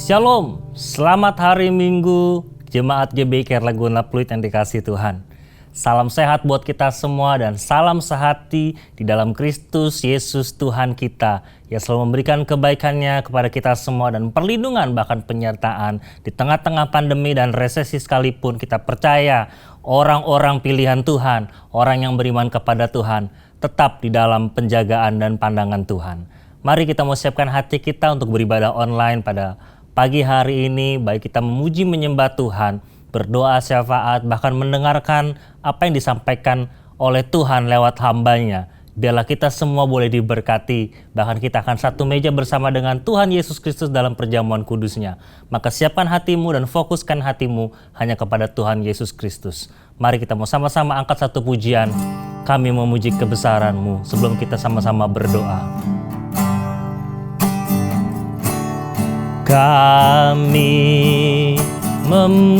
Shalom, selamat hari Minggu, Jemaat GBI Care Laguna Pluit yang dikasih Tuhan. Salam sehat buat kita semua dan salam sehati di dalam Kristus Yesus Tuhan kita yang selalu memberikan kebaikannya kepada kita semua dan perlindungan bahkan penyertaan di tengah-tengah pandemi dan resesi sekalipun. Kita percaya orang-orang pilihan Tuhan, orang yang beriman kepada Tuhan tetap di dalam penjagaan dan pandangan Tuhan. Mari kita mau siapkan hati kita untuk beribadah online pada pagi hari ini, baik kita memuji menyembah Tuhan, berdoa syafaat, bahkan mendengarkan apa yang disampaikan oleh Tuhan lewat hambanya. Biarlah kita semua boleh diberkati, bahkan kita akan satu meja bersama dengan Tuhan Yesus Kristus dalam perjamuan kudusnya. Maka siapkan hatimu dan fokuskan hatimu hanya kepada Tuhan Yesus Kristus. Mari kita mau sama-sama angkat satu pujian, kami memuji kebesaran-Mu sebelum kita sama-sama berdoa. Kami memuji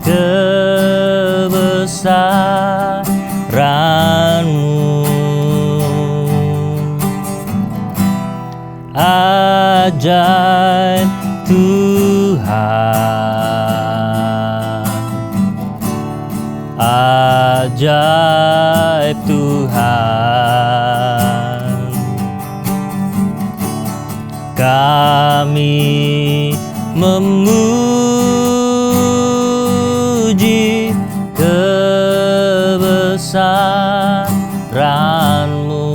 kebesaran-Mu, ajaib Tuhan, ajaib Tuhan. Kami memuji kebesaran-Mu,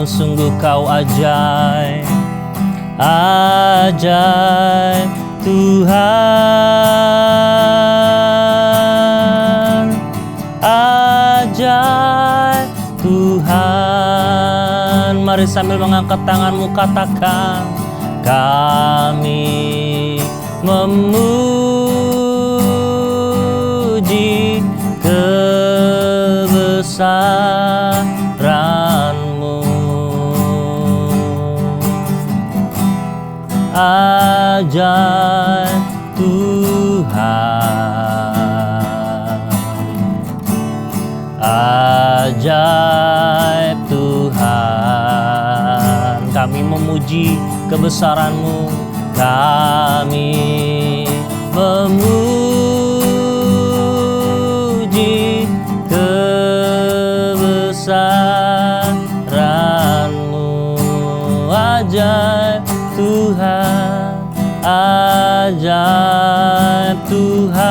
sungguh Kau ajaib, ajaib Tuhan, ajaib Tuhan. Mari sambil mengangkat tanganmu katakan, kami memuji kebesaran-Mu, ajaib Tuhan, ajaib Tuhan. Kami memuji kebesaran-Mu, kami memuji kebesaran-Mu, ajaib Tuhan, ajaib Tuhan,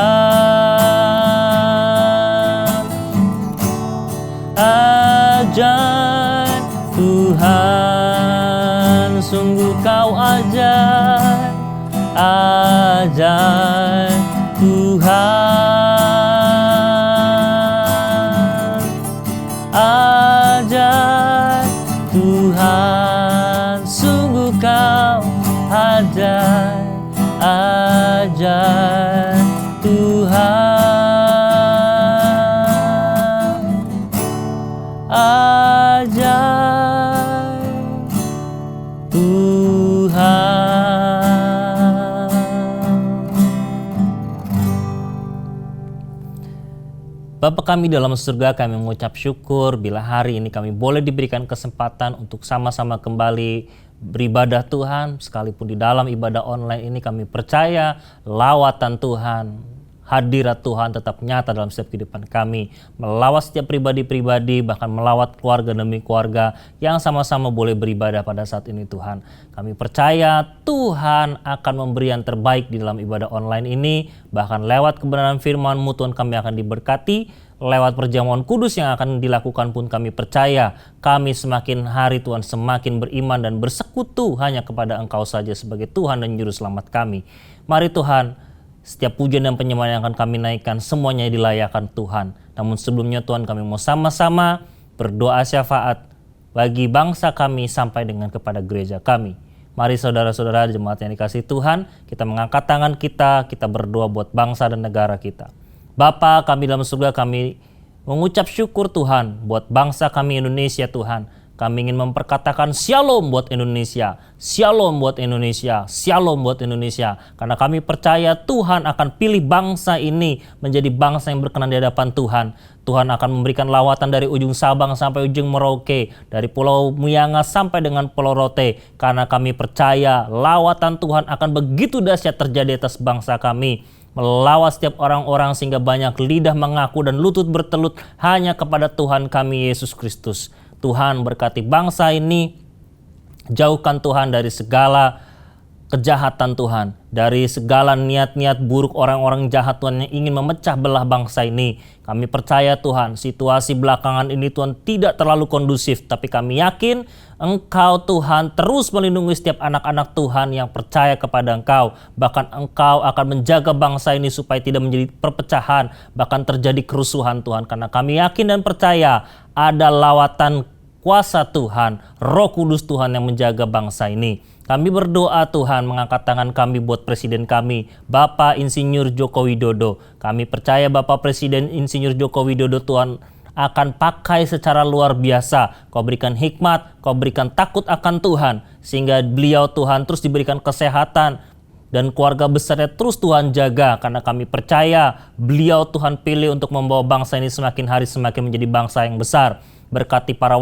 ajaib Tuhan, sungguh Kau ajaib, ajaib Tuhan, ajaib Tuhan, sungguh Kau ajaib, ajaib Tuhan, ajaib Tuhan. Bapa kami dalam surga, kami mengucap syukur bila hari ini kami boleh diberikan kesempatan untuk sama-sama kembali beribadah Tuhan. Sekalipun di dalam ibadah online ini kami percaya lawatan Tuhan, hadirat Tuhan tetap nyata dalam setiap kehidupan kami, melawat setiap pribadi-pribadi, bahkan melawat keluarga demi keluarga yang sama-sama boleh beribadah pada saat ini Tuhan. Kami percaya Tuhan akan memberi yang terbaik di dalam ibadah online ini, bahkan lewat kebenaran firman-Mu Tuhan kami akan diberkati, lewat perjamuan kudus yang akan dilakukan pun kami percaya kami semakin hari Tuhan semakin beriman dan bersekutu hanya kepada Engkau saja sebagai Tuhan dan Juru Selamat kami. Mari Tuhan, setiap pujian dan penyembahan yang akan kami naikkan semuanya dilayakan Tuhan. Namun sebelumnya Tuhan, kami mau sama-sama berdoa syafaat bagi bangsa kami sampai dengan kepada gereja kami. Mari saudara-saudara jemaat yang dikasihi Tuhan, kita mengangkat tangan kita berdoa buat bangsa dan negara kita. Bapa kami dalam surga, kami mengucap syukur Tuhan buat bangsa kami Indonesia Tuhan. Kami ingin memperkatakan shalom buat Indonesia, shalom buat Indonesia, shalom buat Indonesia. Karena kami percaya Tuhan akan pilih bangsa ini menjadi bangsa yang berkenan di hadapan Tuhan. Tuhan akan memberikan lawatan dari ujung Sabang sampai ujung Merauke, dari Pulau Miangas sampai dengan Pulau Rote. Karena kami percaya lawatan Tuhan akan begitu dahsyat terjadi atas bangsa kami, melawan setiap orang-orang sehingga banyak lidah mengaku dan lutut bertelut hanya kepada Tuhan kami Yesus Kristus. Tuhan berkati bangsa ini, jauhkan Tuhan dari segala kejahatan Tuhan, dari segala niat-niat buruk orang-orang jahat Tuhan yang ingin memecah belah bangsa ini. Kami percaya Tuhan, situasi belakangan ini Tuhan tidak terlalu kondusif, tapi kami yakin Engkau Tuhan terus melindungi setiap anak-anak Tuhan yang percaya kepada Engkau. Bahkan Engkau akan menjaga bangsa ini supaya tidak menjadi perpecahan, bahkan terjadi kerusuhan Tuhan. Karena kami yakin dan percaya ada lawatan kuasa Tuhan, Roh Kudus Tuhan yang menjaga bangsa ini. Kami berdoa Tuhan, mengangkat tangan kami buat Presiden kami, Bapak Insinyur Joko Widodo. Kami percaya Bapak Presiden Insinyur Joko Widodo Tuhan akan pakai secara luar biasa. Kau berikan hikmat, Kau berikan takut akan Tuhan, sehingga beliau Tuhan terus diberikan kesehatan dan keluarga besarnya terus Tuhan jaga. Karena kami percaya beliau Tuhan pilih untuk membawa bangsa ini semakin hari semakin menjadi bangsa yang besar. Berkati para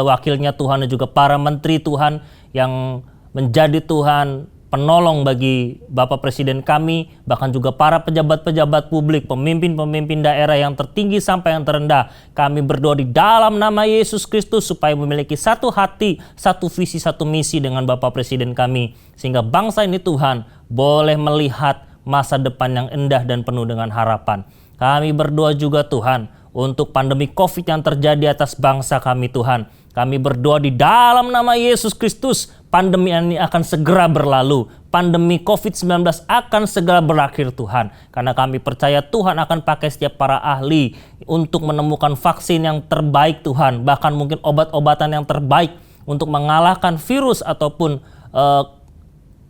wakilnya Tuhan dan juga para menteri Tuhan yang menjadi Tuhan penolong bagi Bapak Presiden kami, bahkan juga para pejabat-pejabat publik, pemimpin-pemimpin daerah yang tertinggi sampai yang terendah. Kami berdoa di dalam nama Yesus Kristus supaya memiliki satu hati, satu visi, satu misi dengan Bapak Presiden kami, sehingga bangsa ini Tuhan boleh melihat masa depan yang indah dan penuh dengan harapan. Kami berdoa juga Tuhan untuk pandemi COVID yang terjadi atas bangsa kami Tuhan. Kami berdoa di dalam nama Yesus Kristus, pandemi ini akan segera berlalu. Pandemi COVID-19 akan segera berakhir Tuhan. Karena kami percaya Tuhan akan pakai setiap para ahli untuk menemukan vaksin yang terbaik Tuhan. Bahkan mungkin obat-obatan yang terbaik untuk mengalahkan virus ataupun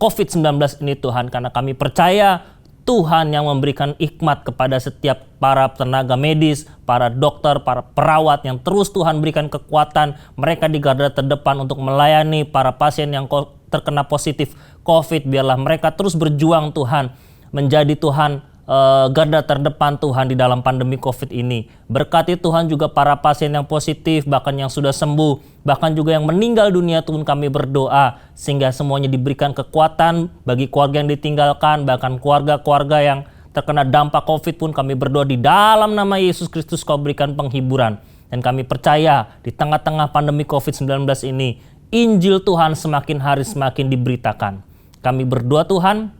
COVID-19 ini Tuhan. Karena kami percaya Tuhan yang memberikan hikmat kepada setiap para tenaga medis, para dokter, para perawat yang terus Tuhan berikan kekuatan mereka di garda terdepan untuk melayani para pasien yang terkena positif COVID. Biarlah mereka terus berjuang Tuhan, menjadi Tuhan garda terdepan Tuhan di dalam pandemi COVID ini. Berkati Tuhan juga para pasien yang positif, bahkan yang sudah sembuh, bahkan juga yang meninggal dunia Tuhan kami berdoa, sehingga semuanya diberikan kekuatan bagi keluarga yang ditinggalkan, bahkan keluarga-keluarga yang terkena dampak COVID pun kami berdoa di dalam nama Yesus Kristus Kau berikan penghiburan. Dan kami percaya di tengah-tengah pandemi COVID-19 ini, Injil Tuhan semakin hari semakin diberitakan. Kami berdoa Tuhan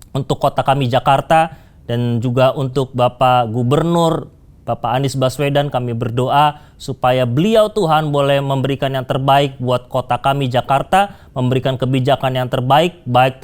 untuk kota kami Jakarta, dan juga untuk Bapak Gubernur, Bapak Anies Baswedan. Kami berdoa supaya beliau Tuhan boleh memberikan yang terbaik buat kota kami Jakarta, memberikan kebijakan yang terbaik, baik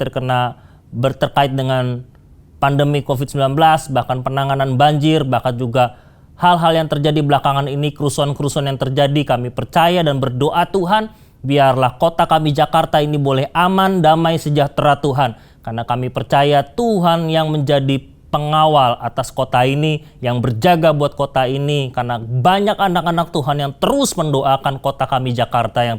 terkait dengan pandemi COVID-19, bahkan penanganan banjir, bahkan juga hal-hal yang terjadi belakangan ini, kerusuhan-kerusuhan yang terjadi. Kami percaya dan berdoa Tuhan, biarlah kota kami Jakarta ini boleh aman, damai, sejahtera Tuhan. Karena kami percaya Tuhan yang menjadi pengawal atas kota ini, yang berjaga buat kota ini. Karena banyak anak-anak Tuhan yang terus mendoakan kota kami Jakarta yang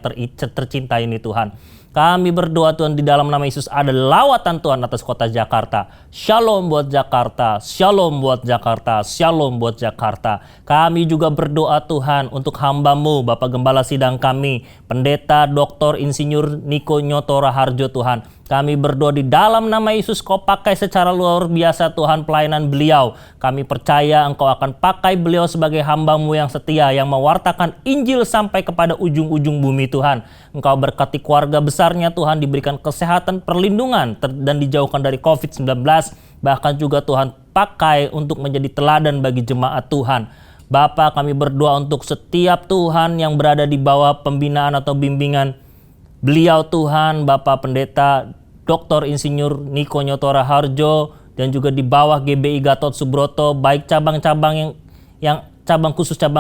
tercinta ini Tuhan. Kami berdoa Tuhan di dalam nama Yesus ada lawatan Tuhan atas kota Jakarta. Shalom buat Jakarta, shalom buat Jakarta, shalom buat Jakarta. Kami juga berdoa Tuhan untuk hamba-Mu, Bapak Gembala Sidang kami, Pendeta Dr. Insinyur Niko Nyotora Harjo Tuhan. Kami berdoa di dalam nama Yesus Kau pakai secara luar biasa Tuhan pelayanan beliau. Kami percaya Engkau akan pakai beliau sebagai hamba-Mu yang setia, yang mewartakan Injil sampai kepada ujung-ujung bumi Tuhan. Engkau berkati keluarga besarnya Tuhan, diberikan kesehatan, perlindungan, dan dijauhkan dari COVID-19. Bahkan juga Tuhan pakai untuk menjadi teladan bagi jemaat Tuhan. Bapa, kami berdoa untuk setiap Tuhan yang berada di bawah pembinaan atau bimbingan beliau Tuhan, Bapak Pendeta Dr. Insinyur Niko Nyotora Harjo, dan juga di bawah GBI Gatot Subroto, baik cabang-cabang yang cabang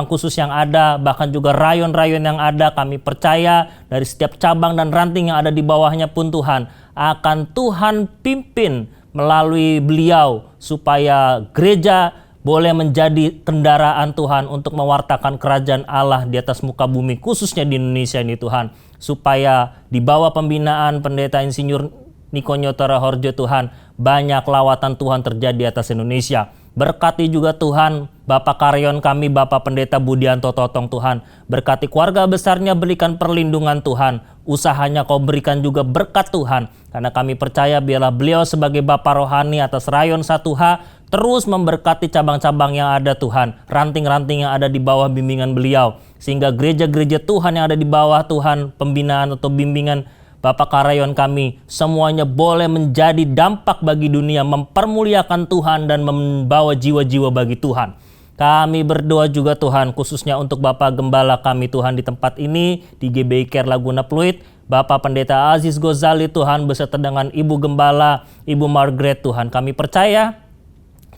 khusus yang ada, bahkan juga rayon-rayon yang ada. Kami percaya dari setiap cabang dan ranting yang ada di bawahnya pun Tuhan akan Tuhan pimpin melalui beliau supaya gereja boleh menjadi kendaraan Tuhan untuk mewartakan kerajaan Allah di atas muka bumi, khususnya di Indonesia ini Tuhan. Supaya di bawah pembinaan Pendeta Insinyur Niko Nyotoro Harjo Tuhan, banyak lawatan Tuhan terjadi di atas Indonesia. Berkati juga Tuhan Bapak karyawan kami, Bapak Pendeta Budianto Totong Tuhan. Berkati keluarga besarnya, berikan perlindungan Tuhan. Usahanya Kau berikan juga berkat Tuhan. Karena kami percaya biarlah beliau sebagai Bapak Rohani atas Rayon 1H terus memberkati cabang-cabang yang ada Tuhan. Ranting-ranting yang ada di bawah bimbingan beliau. Sehingga gereja-gereja Tuhan yang ada di bawah Tuhan, pembinaan atau bimbingan Bapak karyawan kami, semuanya boleh menjadi dampak bagi dunia, mempermuliakan Tuhan dan membawa jiwa-jiwa bagi Tuhan. Kami berdoa juga Tuhan, khususnya untuk Bapak Gembala kami Tuhan di tempat ini, di GBI Care Laguna Pluit, Bapak Pendeta Aziz Gozali Tuhan, beserta dengan Ibu Gembala, Ibu Margaret Tuhan. Kami percaya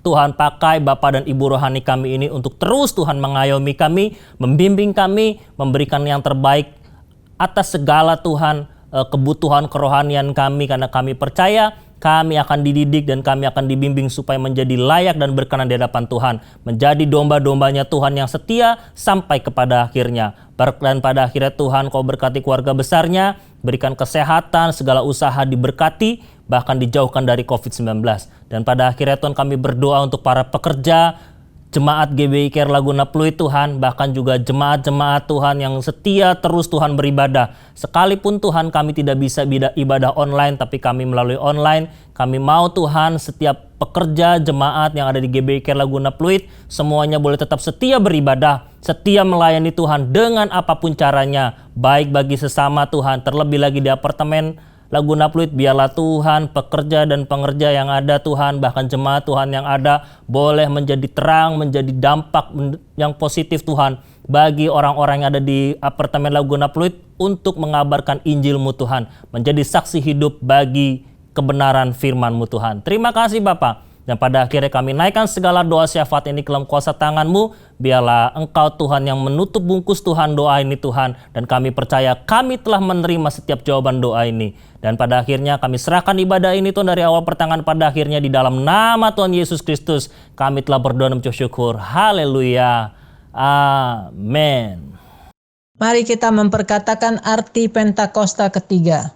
Tuhan pakai Bapak dan Ibu rohani kami ini untuk terus Tuhan mengayomi kami, membimbing kami, memberikan yang terbaik atas segala Tuhan kebutuhan kerohanian kami, karena kami percaya kami akan dididik dan kami akan dibimbing supaya menjadi layak dan berkenan di hadapan Tuhan, menjadi domba-dombanya Tuhan yang setia sampai kepada akhirnya. Dan pada akhirnya Tuhan Kau berkati keluarga besarnya, berikan kesehatan, segala usaha diberkati, bahkan dijauhkan dari COVID-19. Dan pada akhirnya Tuhan kami berdoa untuk para pekerja Jemaat GBI Care Laguna Pluit Tuhan, bahkan juga jemaat-jemaat Tuhan yang setia terus Tuhan beribadah. Sekalipun Tuhan kami tidak bisa ibadah online, tapi kami melalui online. Kami mau Tuhan setiap pekerja jemaat yang ada di GBI Care Laguna Pluit, semuanya boleh tetap setia beribadah, setia melayani Tuhan dengan apapun caranya. Baik bagi sesama Tuhan, terlebih lagi di apartemen Laguna Pluit, biarlah Tuhan pekerja dan pengerja yang ada Tuhan, bahkan jemaat Tuhan yang ada boleh menjadi terang, menjadi dampak yang positif Tuhan bagi orang-orang yang ada di apartemen Laguna Pluit untuk mengabarkan Injil-Mu Tuhan, menjadi saksi hidup bagi kebenaran firman-Mu Tuhan. Terima kasih Bapa. Dan pada akhirnya kami naikkan segala doa syafaat ini ke dalam kuasa tangan-Mu. Biarlah Engkau Tuhan yang menutup bungkus Tuhan doa ini Tuhan. Dan kami percaya kami telah menerima setiap jawaban doa ini. Dan pada akhirnya kami serahkan ibadah ini Tuhan dari awal pertengahan pada akhirnya di dalam nama Tuhan Yesus Kristus. Kami telah berdoa dan mengucap syukur. Haleluya. Amin. Mari kita memperkatakan arti Pentakosta ketiga.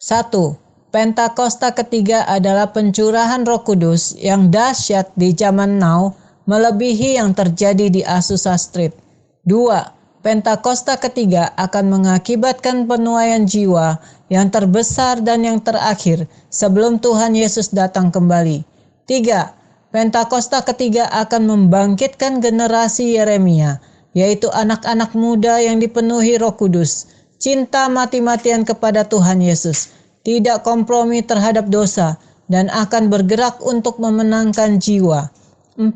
1. Pentakosta ketiga adalah pencurahan Roh Kudus yang dahsyat di zaman now, melebihi yang terjadi di Azusa Street. 2. Pentakosta ketiga akan mengakibatkan penuaian jiwa yang terbesar dan yang terakhir sebelum Tuhan Yesus datang kembali. 3. Pentakosta ketiga akan membangkitkan generasi Yeremia, yaitu anak-anak muda yang dipenuhi Roh Kudus, cinta mati-matian kepada Tuhan Yesus, tidak kompromi terhadap dosa, dan akan bergerak untuk memenangkan jiwa. 4.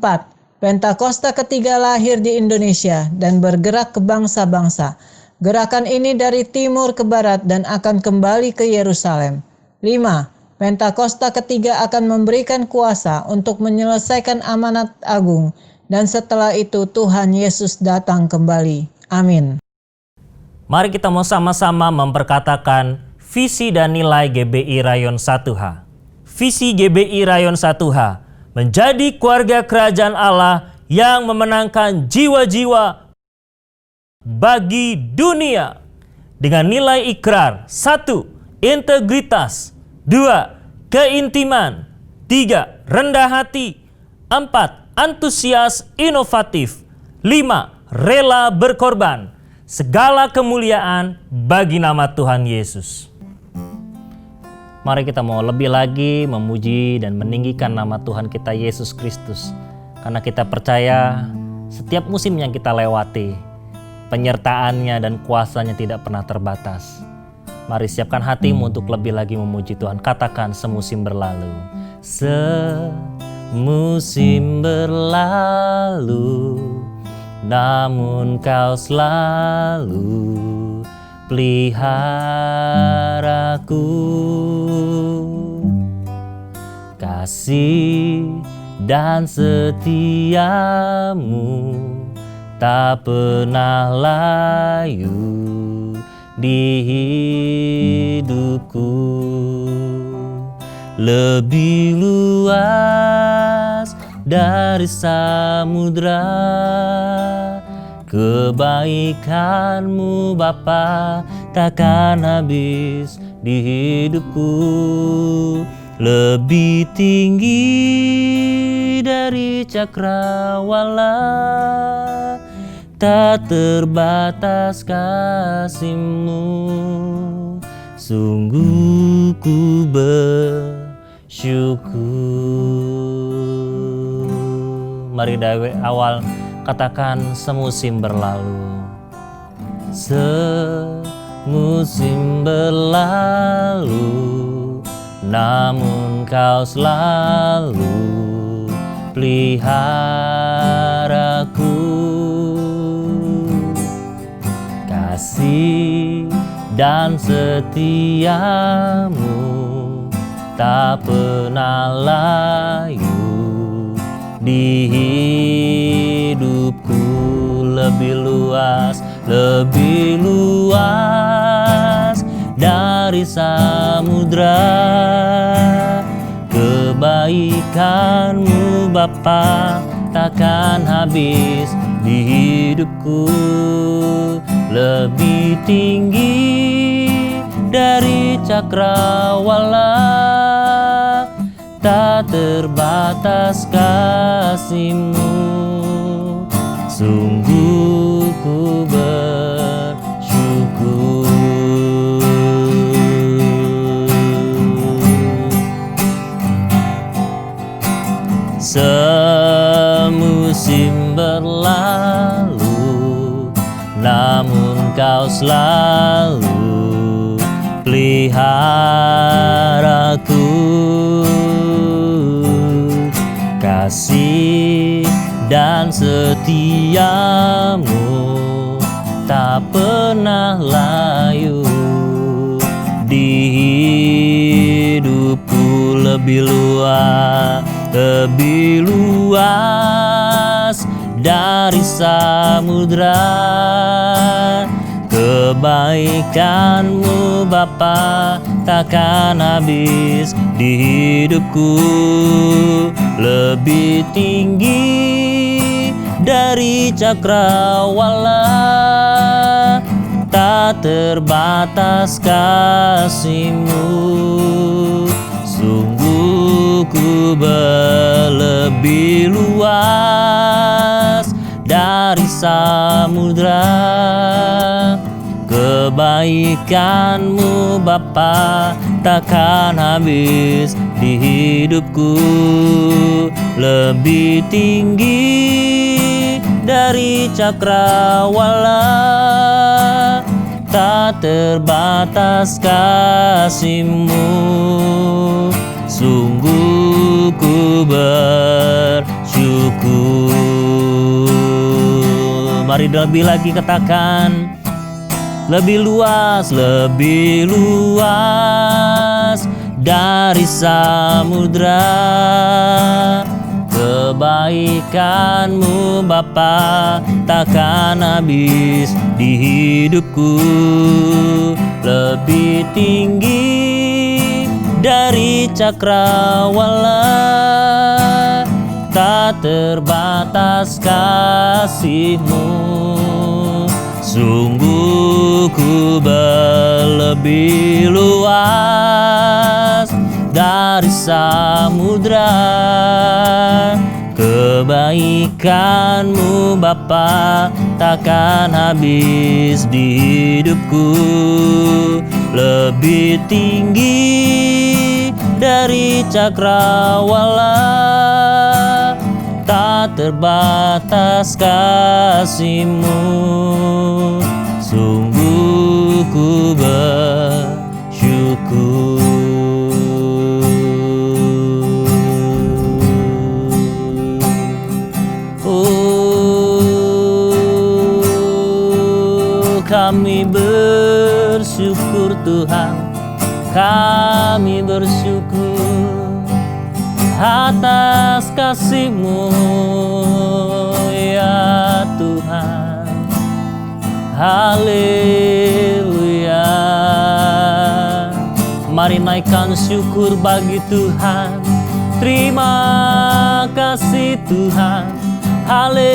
Pentakosta ketiga lahir di Indonesia dan bergerak ke bangsa-bangsa. Gerakan ini dari timur ke barat dan akan kembali ke Yerusalem. 5. Pentakosta ketiga akan memberikan kuasa untuk menyelesaikan amanat agung, dan setelah itu Tuhan Yesus datang kembali. Amin. Mari kita mau sama-sama memperkatakan visi dan nilai GBI Rayon 1H. Visi GBI Rayon 1H menjadi keluarga kerajaan Allah yang memenangkan jiwa-jiwa bagi dunia dengan nilai ikrar: 1. Integritas, 2. Keintiman, 3. Rendah hati, 4. Antusias inovatif, 5. Rela berkorban. Segala kemuliaan bagi nama Tuhan Yesus. Mari kita mau lebih lagi memuji dan meninggikan nama Tuhan kita Yesus Kristus. Karena kita percaya setiap musim yang kita lewati, penyertaannya dan kuasanya tidak pernah terbatas. Mari siapkan hatimu untuk lebih lagi memuji Tuhan. Katakan, semusim berlalu. Semusim berlalu, namun Kau selalu peliharaku. Kasih dan setiamu tak pernah layu di hidupku. Lebih luas dari samudra. Kebaikan-Mu Bapa takkan habis di hidupku, lebih tinggi dari cakrawala. Tak terbatas kasih-Mu, sungguh ku bersyukur. Mari dari awal katakan semusim berlalu. Semusim berlalu, namun Kau selalu peliharaku. Kasih dan setia-Mu tak pernah layu di hidupku. Lebih luas dari samudra. Kebaikan-Mu Bapa takkan habis di hidupku, lebih tinggi dari cakrawala. Tak terbatas kasih-Mu, sungguh ku bersyukur. Semusim berlalu, namun Kau selalu peliharaku. Kasih dan setia-Mu tak pernah layu di hidupku. Lebih luas dari samudra. Kebaikan-Mu Bapa takkan habis di hidupku, lebih tinggi dari cakrawala. Tak terbatas kasih-Mu, sungguh ku berlebih luas dari samudra. Kebaikan-Mu Bapa takkan habis di hidupku, lebih tinggi dari cakrawala. Tak terbatas kasih-Mu, sungguh ku bersyukur. Mari lebih lagi katakan, lebih luas dari samudra. Kebaikan-Mu Bapa takkan habis di hidupku, lebih tinggi dari cakrawala. Tak terbatas kasih-Mu, sungguh ku berlebih luas dari samudra. Kebaikan-Mu Bapa takkan habis di hidupku, lebih tinggi dari cakrawala. Tak terbatas kasih-Mu, sungguh ku bersyukur. Kami bersyukur Tuhan, kami bersyukur atas kasih-Mu ya Tuhan. Haleluya. Mari naikkan syukur bagi Tuhan. Terima terima kasih Tuhan. Haleluya.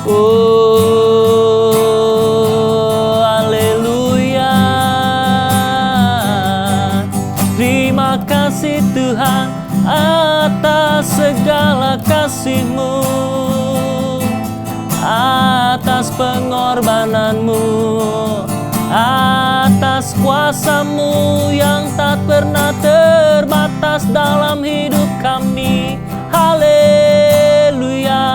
Oh, haleluya. Terima kasih Tuhan atas segala kasih-Mu, atas pengorbananmu, atas kuasa-Mu yang tak pernah terbatas dalam hidup kami. Haleluya.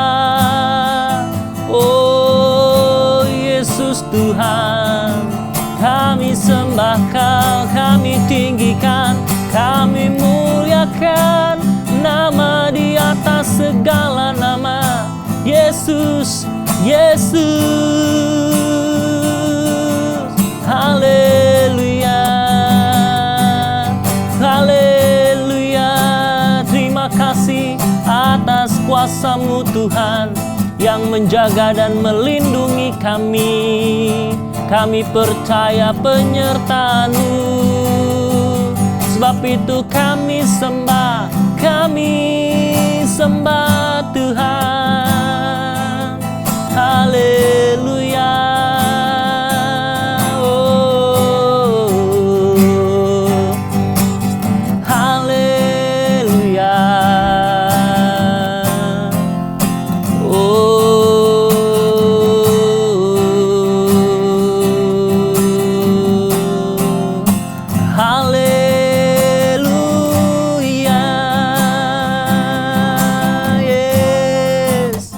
Oh Yesus Tuhan, kami sembah Kau, kami tinggikan, kami muliakan nama di atas segala nama. Yesus, Yesus. Haleluya. Haleluya. Terima kasih atas kuasa-Mu Tuhan yang menjaga dan melindungi kami. Kami percaya penyertaan-Mu, sebab itu kami sembah Tuhan. Haleluya. Oh, haleluya. Oh, haleluya. Yes,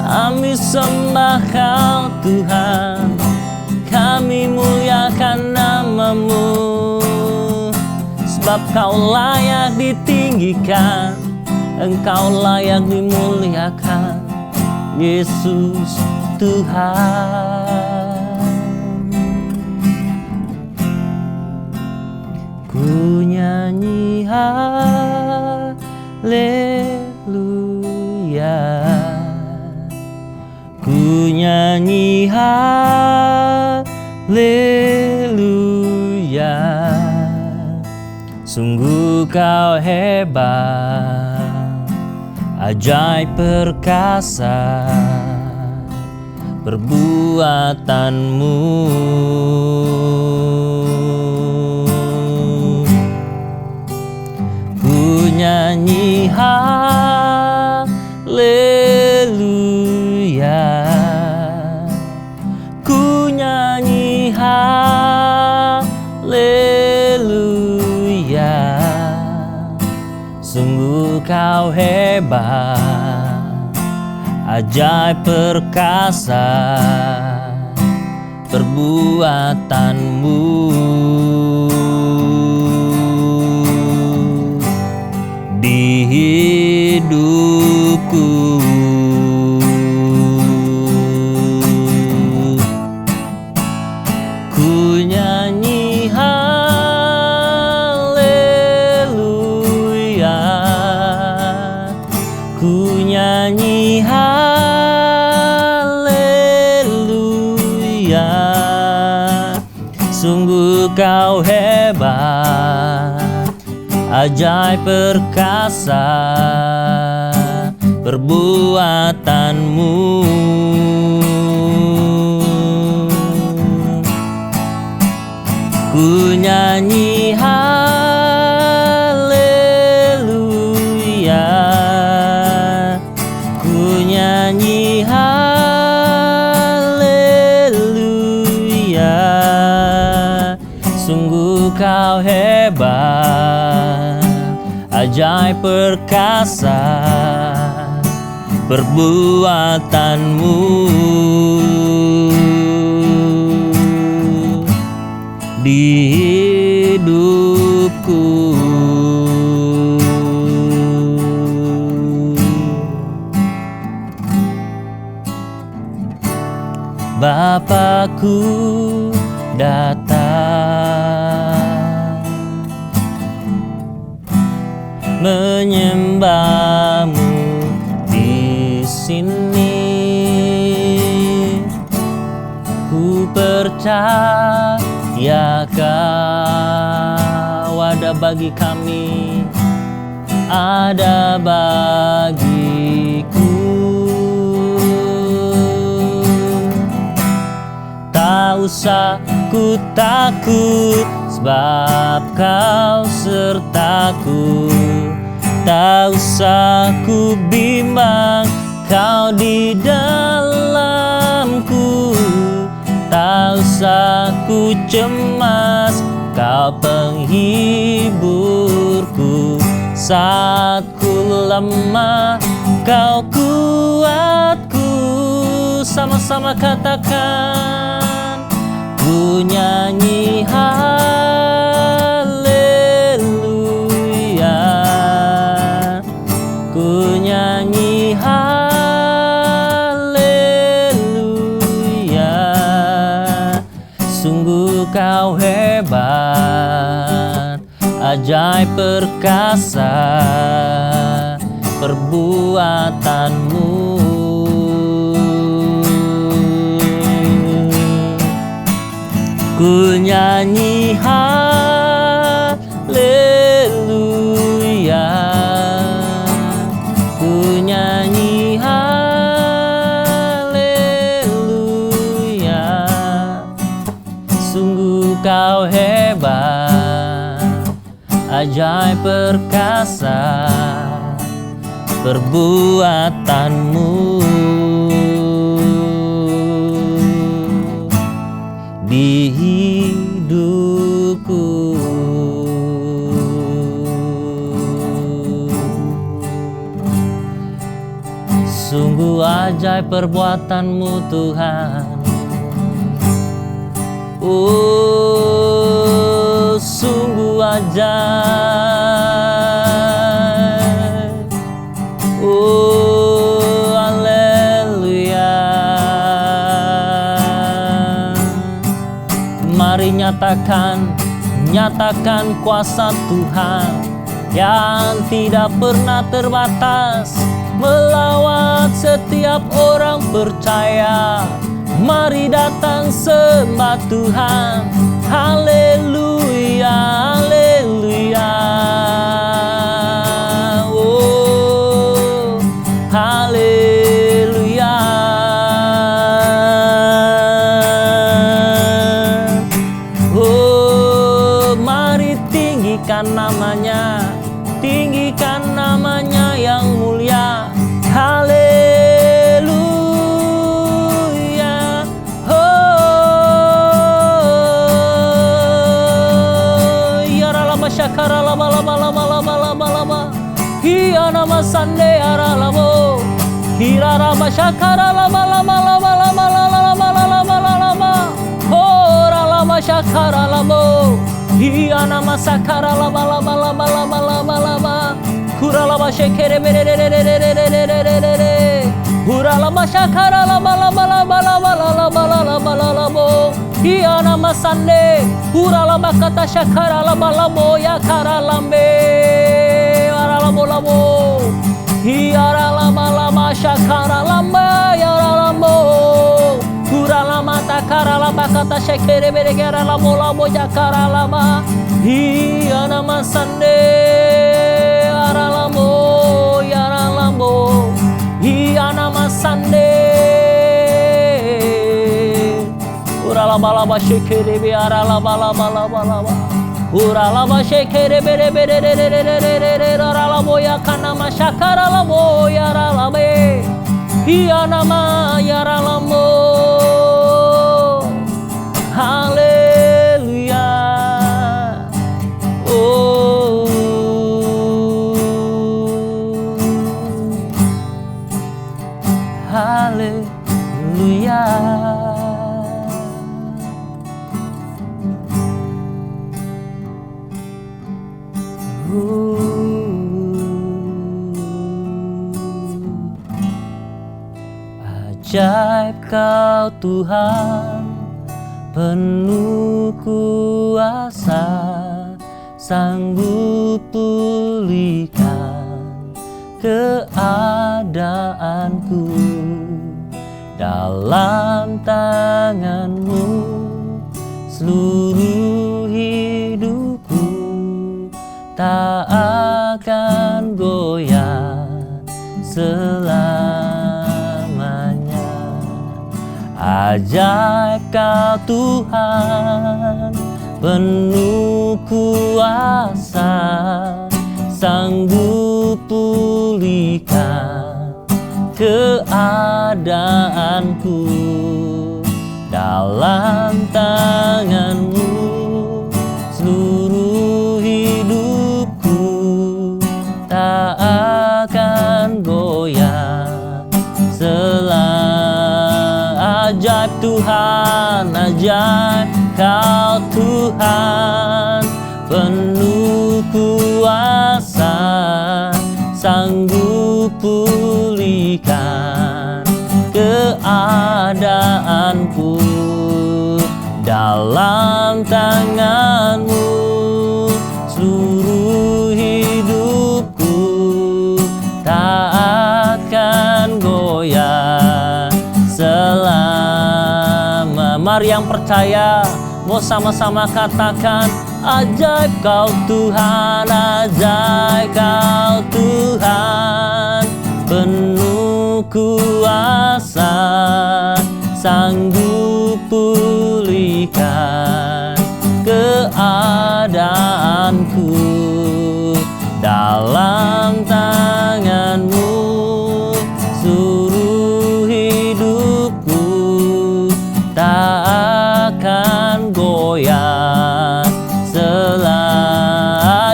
kami sembah Kau Tuhan, kami muliakan nama-Mu, sebab Kau layak ditinggikan, Engkau layak dimuliakan, Yesus Tuhan. Ku nyanyi haleluya, ku nyanyi haleluya. Sungguh Kau hebat, ajaib perkasa perbuatan-Mu. Ku nyanyi haleluya, ku nyanyi haleluya. Sungguh Kau hebat, ajaib perkasa perbuatan-Mu. Di hidupku ku nyanyi haleluya, ku nyanyi haleluya. Sungguh Kau hebat, ajaib perkasa perbuatan-Mu. Ku nyanyi haleluya, ku nyanyi haleluya. Sungguh Kau hebat, ajaib perkasa perbuatan-Mu. Di hidupku Bapakku datang menyembah-Mu di sini. Ku percaya Kau ada bagi kami, ada bagiku. Tak usah ku takut, sebab kau sertaku. Tak usah ku bimbang, kau di dalamku. Tak usah ku cemas, kau penghiburku. Saat ku lemah, kau kuatku. Sama-sama katakan, ku nyanyi haleluya, ku nyanyi haleluya. Sungguh kau hebat, ajaib perkasa perbuatanmu. Ku nyanyi haleluya, ku nyanyi haleluya. Sungguh kau hebat, ajaib perkasa perbuatanmu. Di hidupku, sungguh ajaib perbuatanmu Tuhan. Oh, sungguh ajaib. Oh, haleluya. Mari nyatakan kuasa Tuhan yang tidak pernah terbatas, melawat setiap orang percaya. Mari datang sembah Tuhan, haleluya, haleluya. Oh, haleluya. Oh, mari tinggikan namanya yang mulia. Haleluya. Oh, ya ralama syakara lama lama lama lama lama lama. Hiya nama sande aralamo. Hira rama syakara lama lama lama lama lama lama lama. Oh, ralama syakara lamo. Hiya nama sakara lama lama lama lama lama lama. Hura lama shekere mere re re re re re re re re re re. Hura lama shakara lama lama lama lama lama lama lama. Hiya nama sande. Hura lama kata shakara lama lama ya kara lambe. Ara lamo lamo. Hiya lama lama shakara lama ya lamo. Hura lama takara lama kata shekere mere gara lamo lamo ya kara lama. Hiya nama sande. Aralamo, yaralamo, hiyanama sande. Uralaba laba shekere be aralaba laba laba laba. Uralaba shekere be re be re re re re re re re re. Aralamo yakanama shakaralamo yaralabe. Hiyanama yaralamo. Haleluya. Oh. Haleluya. Ajaib kau Tuhan, penuh kuasa, sanggup pulihkan keadaanku. Dalam tangan-Mu seluruh hidupku tak akan goyah selamanya. Ajaib Kau Tuhan, penuh kuasa, sanggup pulihkan keadaanku. Dalam tangan-Mu seluruh hidupku, tak akan goyah ajaib Tuhan, ajaib Kau Tuhan, penuh kuasa, sanggup pulihkan keadaanku. Dalam tangan-Mu seluruh hidupku, tak akan goyah selama. Mari yang percaya, mau sama-sama katakan, ajaib Kau Tuhan, ajaib Kau Tuhan, penuh kuasa, sanggup pulihkan keadaanku. Dalam tangan-Mu seluruh hidupku, tak akan goyah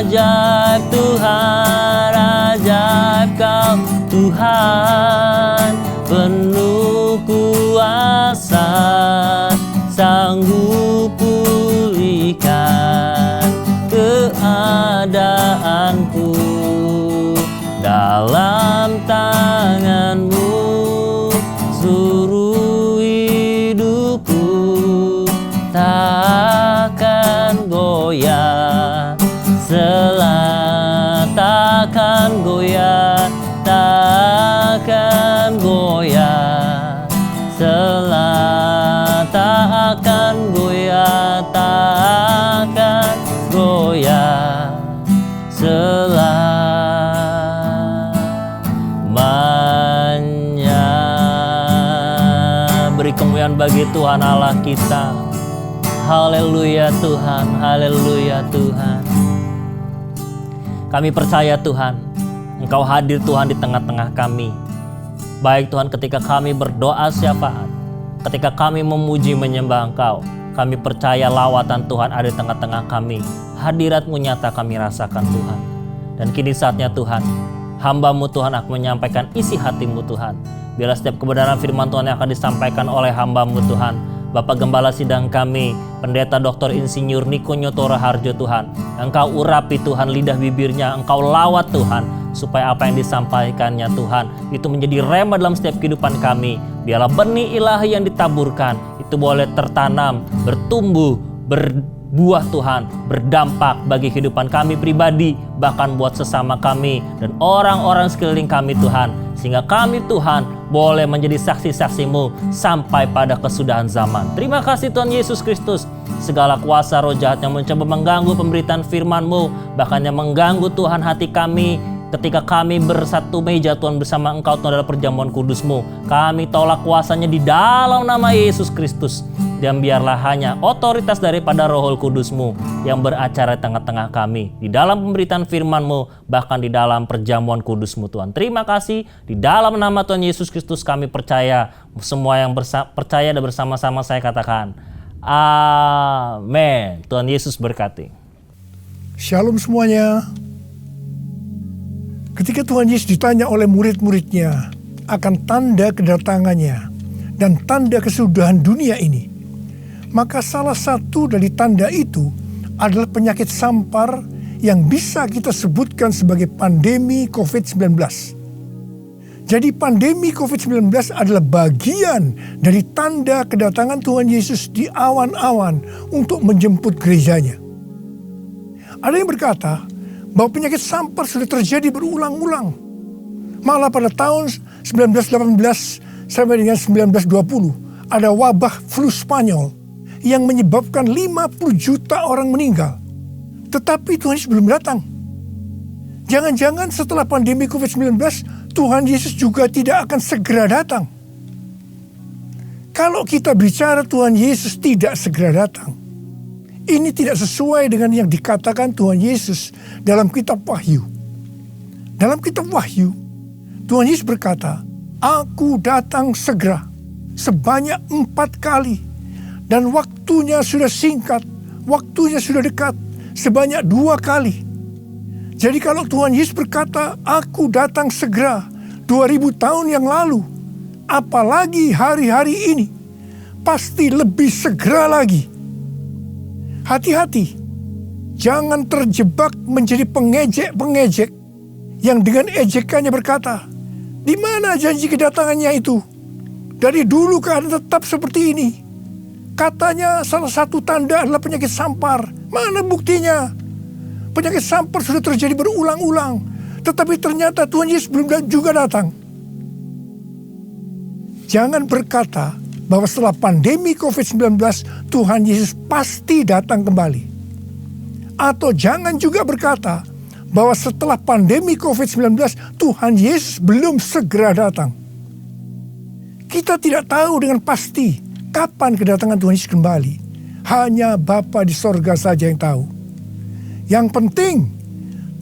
ajaib Tuhan, ajaib Kau Tuhan, penuh kuasa, sanggup pulihkan keadaanku. Dalam tangan-Mu seluruh hidupku, tak akan goyah takkan goyah, takkan goyah takkan goyah, takkan goyah selamanya. Beri kemuliaan bagi Tuhan Allah kita. Haleluya Tuhan, haleluya Tuhan. Kami percaya Tuhan, Engkau hadir Tuhan di tengah-tengah kami. Baik Tuhan, ketika kami berdoa syafaat, ketika kami memuji menyembah Engkau, kami percaya lawatan Tuhan ada di tengah-tengah kami. Hadirat-Mu nyata kami rasakan Tuhan. Dan kini saatnya Tuhan, hamba-Mu Tuhan akan menyampaikan isi hati-Mu Tuhan. Biarlah setiap kebenaran firman Tuhan yang akan disampaikan oleh hamba-Mu Tuhan, Bapak Gembala Sidang kami, Pendeta Dr. Insinyur Niko Nyoto Raharjo Tuhan, Engkau urapi Tuhan lidah bibirnya, Engkau lawat Tuhan, supaya apa yang disampaikannya Tuhan, itu menjadi rema dalam setiap kehidupan kami. Biarlah benih ilahi yang ditaburkan, itu boleh tertanam, bertumbuh, berbuah Tuhan, berdampak bagi kehidupan kami pribadi, bahkan buat sesama kami, dan orang-orang sekeliling kami Tuhan. Sehingga kami Tuhan boleh menjadi saksi-saksi-Mu sampai pada kesudahan zaman. Terima kasih Tuhan Yesus Kristus. Segala kuasa roh jahat yang mencoba mengganggu pemberitaan firman-Mu, bahkan yang mengganggu Tuhan hati kami, ketika kami bersatu meja Tuhan bersama Engkau Tuhan dalam perjamuan kudus-Mu, kami tolak kuasanya di dalam nama Yesus Kristus. Dan biarlah hanya otoritas daripada Roh Kudus-Mu yang beracara di tengah-tengah kami, di dalam pemberitaan firman-Mu, bahkan di dalam perjamuan kudus-Mu Tuhan. Terima kasih, di dalam nama Tuhan Yesus Kristus kami percaya. Semua yang percaya dan bersama-sama saya katakan amin. Tuhan Yesus berkati. Shalom semuanya. Ketika Tuhan Yesus ditanya oleh murid-muridnya akan tanda kedatangannya dan tanda kesudahan dunia ini, maka salah satu dari tanda itu adalah penyakit sampar yang bisa kita sebutkan sebagai pandemi COVID-19. Jadi pandemi COVID-19 adalah bagian dari tanda kedatangan Tuhan Yesus di awan-awan untuk menjemput gerejanya. Ada yang berkata bahwa penyakit sampar sudah terjadi berulang-ulang. Malah pada tahun 1918 sampai dengan 1920 ada wabah flu Spanyol yang menyebabkan 50 juta orang meninggal. Tetapi Tuhan Yesus belum datang. Jangan-jangan setelah pandemi COVID-19, Tuhan Yesus juga tidak akan segera datang. Kalau kita bicara Tuhan Yesus tidak segera datang, ini tidak sesuai dengan yang dikatakan Tuhan Yesus dalam kitab Wahyu. Dalam kitab Wahyu, Tuhan Yesus berkata, "Aku datang segera," sebanyak 4 kali. Dan waktunya sudah singkat, waktunya sudah dekat, sebanyak 2 kali. Jadi kalau Tuhan Yesus berkata, "Aku datang segera," 2000 tahun yang lalu, apalagi hari-hari ini, pasti lebih segera lagi. Hati-hati, jangan terjebak menjadi pengejek-pengejek yang dengan ejekannya berkata, "Di mana janji kedatangannya itu? Dari dulu keadaan tetap seperti ini. Katanya salah satu tanda adalah penyakit sampar. Mana buktinya? Penyakit sampar sudah terjadi berulang-ulang, tetapi ternyata Tuhan Yesus belum juga datang." Jangan berkata bahwa setelah pandemi COVID-19 Tuhan Yesus pasti datang kembali. Atau jangan juga berkata bahwa setelah pandemi COVID-19 Tuhan Yesus belum segera datang. Kita tidak tahu dengan pasti kapan kedatangan Tuhan Yesus kembali. Hanya Bapa di sorga saja yang tahu. Yang penting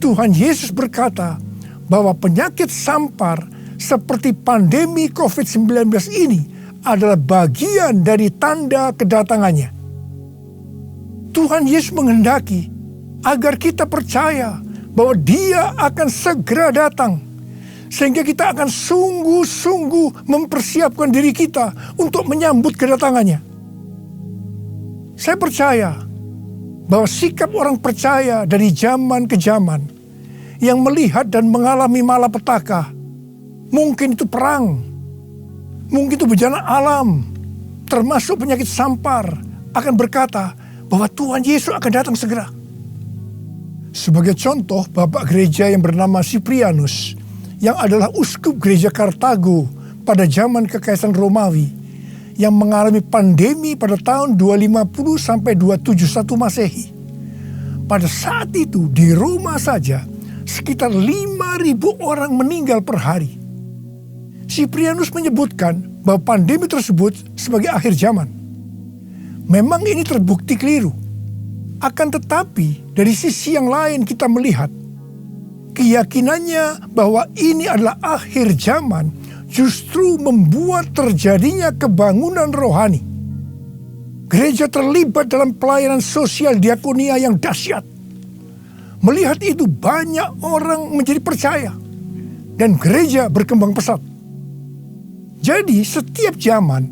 Tuhan Yesus berkata bahwa penyakit sampar seperti pandemi COVID-19 ini adalah bagian dari tanda kedatangannya. Tuhan Yesus menghendaki agar kita percaya bahwa Dia akan segera datang, sehingga kita akan sungguh-sungguh mempersiapkan diri kita untuk menyambut kedatangannya. Saya percaya bahwa sikap orang percaya dari zaman ke zaman yang melihat dan mengalami malapetaka, mungkin itu perang, mungkin itu bencana alam, termasuk penyakit sampar, akan berkata bahwa Tuhan Yesus akan datang segera. Sebagai contoh, Bapak Gereja yang bernama Siprianus, yang adalah uskup gereja Kartago pada zaman Kekaisaran Romawi, yang mengalami pandemi pada tahun 250 sampai 271 Masehi. Pada saat itu di Roma saja sekitar 5.000 orang meninggal per hari. Siprianus menyebutkan bahwa pandemi tersebut sebagai akhir zaman. Memang ini terbukti keliru. Akan tetapi dari sisi yang lain kita melihat keyakinannya bahwa ini adalah akhir zaman justru membuat terjadinya kebangunan rohani. Gereja terlibat dalam pelayanan sosial diakonia yang dahsyat. Melihat itu banyak orang menjadi percaya dan gereja berkembang pesat. Jadi setiap zaman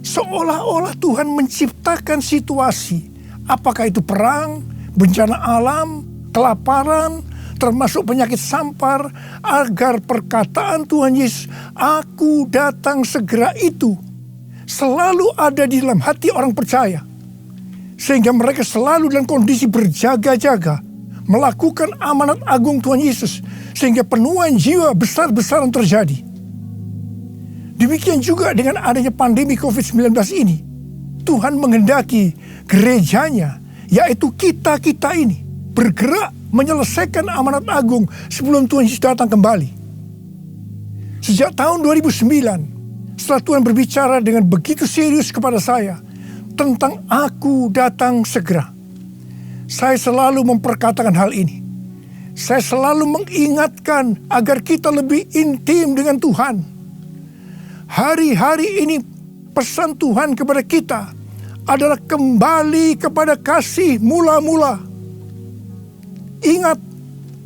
seolah-olah Tuhan menciptakan situasi, apakah itu perang, bencana alam, kelaparan, termasuk penyakit sampar, agar perkataan Tuhan Yesus, "Aku datang segera" itu selalu ada di dalam hati orang percaya. Sehingga mereka selalu dalam kondisi berjaga-jaga, melakukan amanat agung Tuhan Yesus, sehingga penuaian jiwa besar-besaran terjadi. Demikian juga dengan adanya pandemi COVID-19 ini, Tuhan menghendaki gerejanya, yaitu kita-kita ini, bergerak menyelesaikan amanat agung sebelum Tuhan Yesus datang kembali. Sejak tahun 2009, setelah Tuhan berbicara dengan begitu serius kepada saya tentang "Aku datang segera", saya selalu memperkatakan hal ini. Saya selalu mengingatkan agar kita lebih intim dengan Tuhan. Hari-hari ini pesan Tuhan kepada kita adalah kembali kepada kasih mula-mula. Ingat,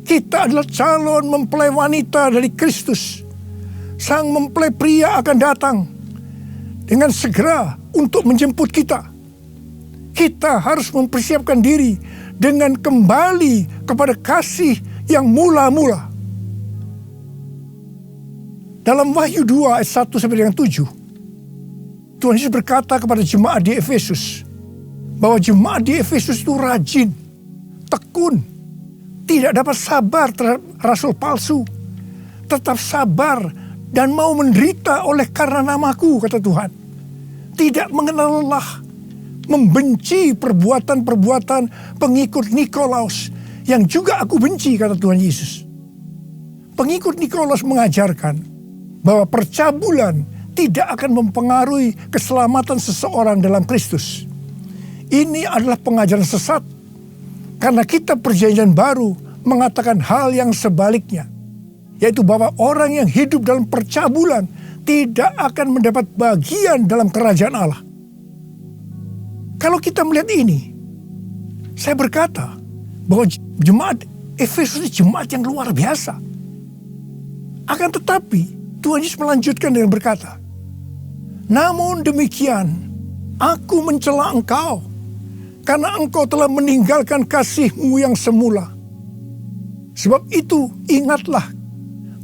kita adalah calon mempelai wanita dari Kristus. Sang mempelai pria akan datang dengan segera untuk menjemput kita. Kita harus mempersiapkan diri dengan kembali kepada kasih yang mula-mula. Dalam Wahyu 2 ayat 1 sampai dengan 7, Tuhan Yesus berkata kepada jemaat di Efesus bahwa jemaat di Efesus itu rajin, tekun, tidak dapat sabar terhadap rasul palsu, tetap sabar dan mau menderita oleh karena namaku, kata Tuhan. Tidak mengenal lelah, membenci perbuatan-perbuatan pengikut Nikolaus yang juga aku benci, kata Tuhan Yesus. pengikut Nikolaus mengajarkan bahwa percabulan tidak akan mempengaruhi keselamatan seseorang dalam Kristus. Ini adalah pengajaran sesat, karena kitab Perjanjian Baru mengatakan hal yang sebaliknya, yaitu bahwa orang yang hidup dalam percabulan tidak akan mendapat bagian dalam kerajaan Allah. Kalau kita melihat ini, saya berkata bahwa jemaat Efesus ini jemaat yang luar biasa. Akan tetapi Tuhan Yesus melanjutkan dengan berkata, namun demikian, aku mencela engkau, karena engkau telah meninggalkan kasih-Mu yang semula. Sebab itu ingatlah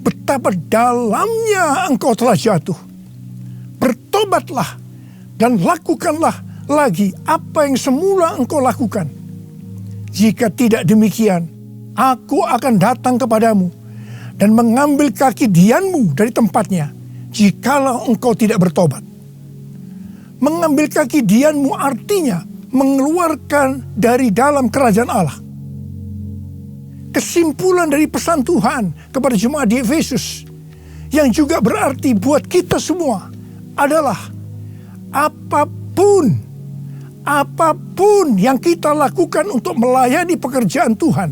betapa dalamnya engkau telah jatuh. Bertobatlah dan lakukanlah lagi apa yang semula engkau lakukan. Jika tidak demikian, aku akan datang kepadamu dan mengambil kaki dianmu dari tempatnya, jikalau engkau tidak bertobat. Mengambil kaki dianmu artinya mengeluarkan dari dalam kerajaan Allah. Kesimpulan dari pesan Tuhan kepada jemaat di Efesus, yang juga berarti buat kita semua, adalah apapun yang kita lakukan untuk melayani pekerjaan Tuhan,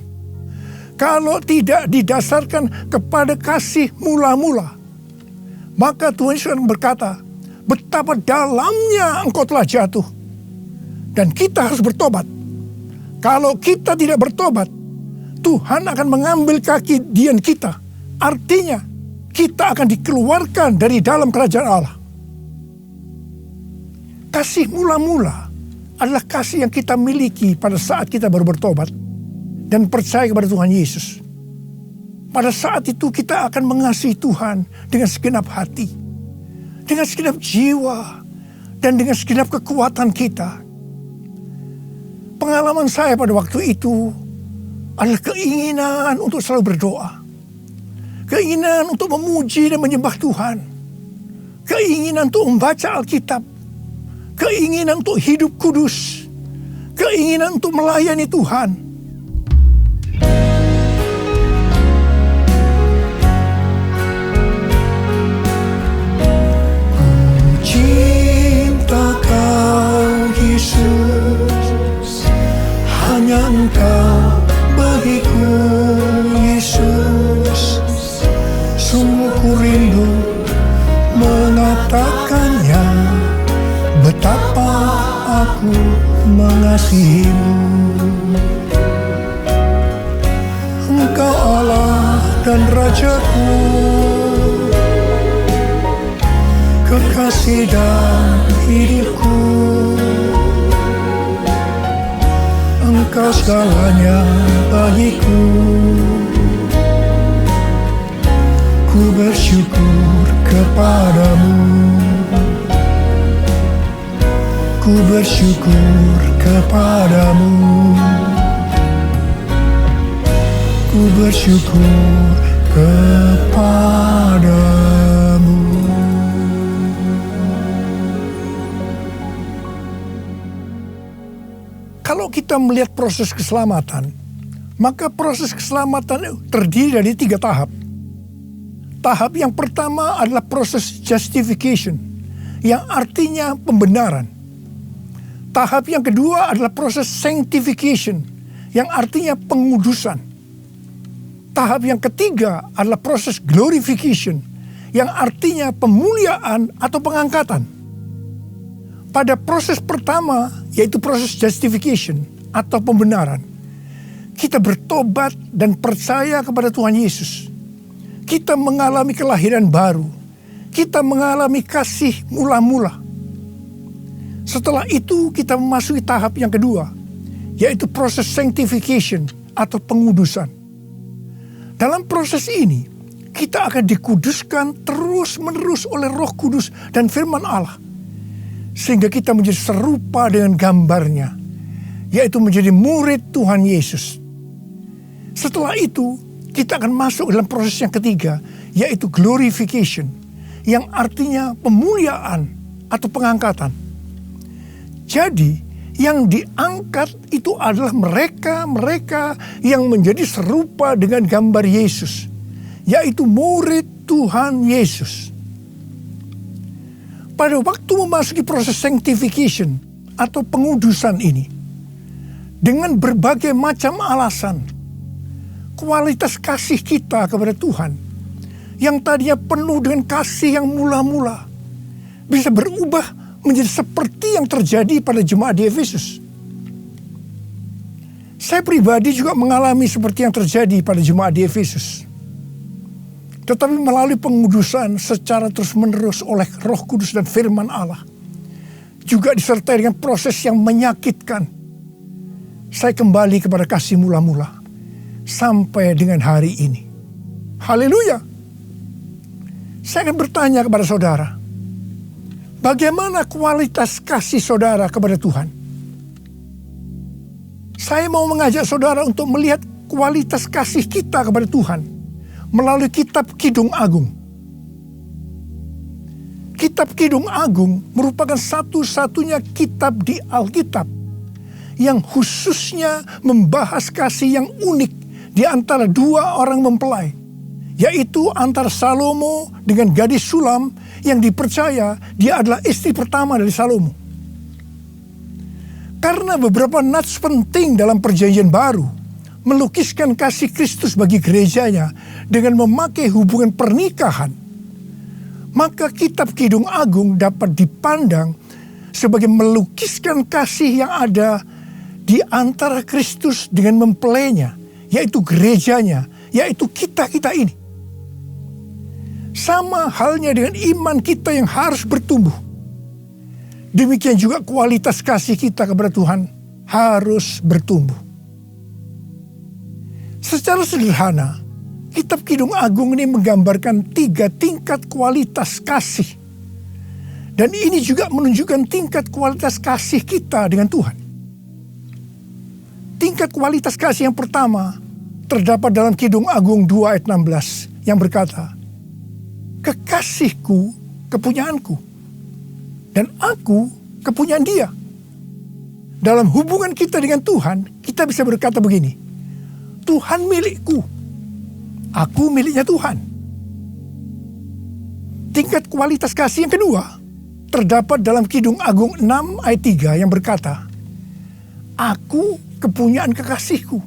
kalau tidak didasarkan kepada kasih mula-mula, maka Tuhan Yesus berkata, betapa dalamnya engkau telah jatuh. Dan kita harus bertobat. Kalau kita tidak bertobat, Tuhan akan mengambil kaki dian kita. Artinya, kita akan dikeluarkan dari dalam kerajaan Allah. Kasih mula-mula adalah kasih yang kita miliki pada saat kita baru bertobat dan percaya kepada Tuhan Yesus. Pada saat itu kita akan mengasihi Tuhan dengan segenap hati, dengan segenap jiwa, dan dengan segenap kekuatan kita. Pengalaman saya pada waktu itu adalah keinginan untuk selalu berdoa, keinginan untuk memuji dan menyembah Tuhan, keinginan untuk membaca Alkitab, keinginan untuk hidup kudus, keinginan untuk melayani Tuhan. Yesus, hanya Engkau bagiku, Yesus. Sungguh ku rindu mengatakannya, betapa aku mengasihimu. Engkau Allah dan Rajaku, kekasih dan hidupku. Engkau segalanya bagiku. Ku bersyukur kepadamu. Ku bersyukur kepadamu. Ku bersyukur kepadamu. Kalau kita melihat proses keselamatan, maka proses keselamatan terdiri dari 3 tahap. Tahap yang pertama adalah proses justification, yang artinya pembenaran. Tahap yang kedua adalah proses sanctification, yang artinya pengudusan. Tahap yang ketiga adalah proses glorification, yang artinya pemuliaan atau pengangkatan. Pada proses pertama, yaitu proses justification atau pembenaran, kita bertobat dan percaya kepada Tuhan Yesus. Kita mengalami kelahiran baru. Kita mengalami kasih mula-mula. Setelah itu kita memasuki tahap yang kedua, yaitu proses sanctification atau pengudusan. Dalam proses ini, kita akan dikuduskan terus-menerus oleh Roh Kudus dan firman Allah, sehingga kita menjadi serupa dengan gambarnya, yaitu menjadi murid Tuhan Yesus. Setelah itu, kita akan masuk dalam proses yang ketiga, yaitu glorification, yang artinya pemuliaan atau pengangkatan. Jadi, yang diangkat itu adalah mereka yang menjadi serupa dengan gambar Yesus, yaitu murid Tuhan Yesus. Pada waktu memasuki proses sanctification atau pengudusan ini, dengan berbagai macam alasan, kualitas kasih kita kepada Tuhan yang tadinya penuh dengan kasih yang mula-mula bisa berubah menjadi seperti yang terjadi pada jemaat di Efesus. Saya pribadi juga mengalami seperti yang terjadi pada jemaat di Efesus. Tetapi melalui pengudusan secara terus-menerus oleh Roh Kudus dan firman Allah, juga disertai dengan proses yang menyakitkan, saya kembali kepada kasih mula-mula sampai dengan hari ini. Haleluya. Saya akan bertanya kepada saudara, bagaimana kualitas kasih saudara kepada Tuhan? Saya mau mengajak saudara untuk melihat kualitas kasih kita kepada Tuhan melalui kitab Kidung Agung. Kitab Kidung Agung merupakan satu-satunya kitab di Alkitab yang khususnya membahas kasih yang unik di antara dua orang mempelai, yaitu antara Salomo dengan gadis Sulam yang dipercaya dia adalah istri pertama dari Salomo. Karena beberapa nats penting dalam Perjanjian Baru melukiskan kasih Kristus bagi gerejanya dengan memakai hubungan pernikahan, maka kitab Kidung Agung dapat dipandang sebagai melukiskan kasih yang ada di antara Kristus dengan mempelainya, yaitu gerejanya, yaitu kita-kita ini. Sama halnya dengan iman kita yang harus bertumbuh, demikian juga kualitas kasih kita kepada Tuhan harus bertumbuh. Secara sederhana, kitab Kidung Agung ini menggambarkan 3 tingkat kualitas kasih. Dan ini juga menunjukkan tingkat kualitas kasih kita dengan Tuhan. Tingkat kualitas kasih yang pertama terdapat dalam Kidung Agung 2 ayat 16 yang berkata, "Kekasihku kepunyaanku, dan aku kepunyaan dia." Dalam hubungan kita dengan Tuhan, kita bisa berkata begini, Tuhan milikku, aku miliknya Tuhan. Tingkat kualitas kasih yang kedua terdapat dalam Kidung Agung 6 ayat 3 yang berkata, "Aku kepunyaan kekasihku,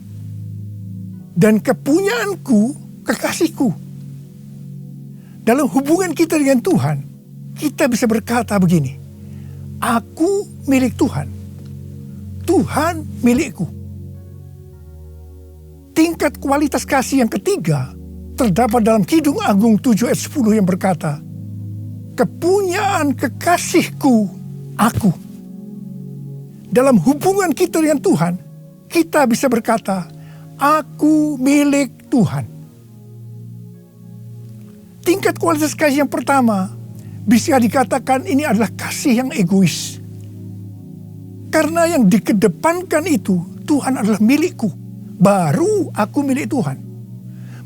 dan kepunyaanku kekasihku." Dalam hubungan kita dengan Tuhan, kita bisa berkata begini, aku milik Tuhan, Tuhan milikku. Tingkat kualitas kasih yang ketiga terdapat dalam Kidung Agung 7 ayat 10 yang berkata, "Kepunyaan kekasihku aku." Dalam hubungan kita dengan Tuhan, kita bisa berkata, aku milik Tuhan. Tingkat kualitas kasih yang pertama bisa dikatakan ini adalah kasih yang egois. Karena yang dikedepankan itu, Tuhan adalah milikku, baru aku milik Tuhan.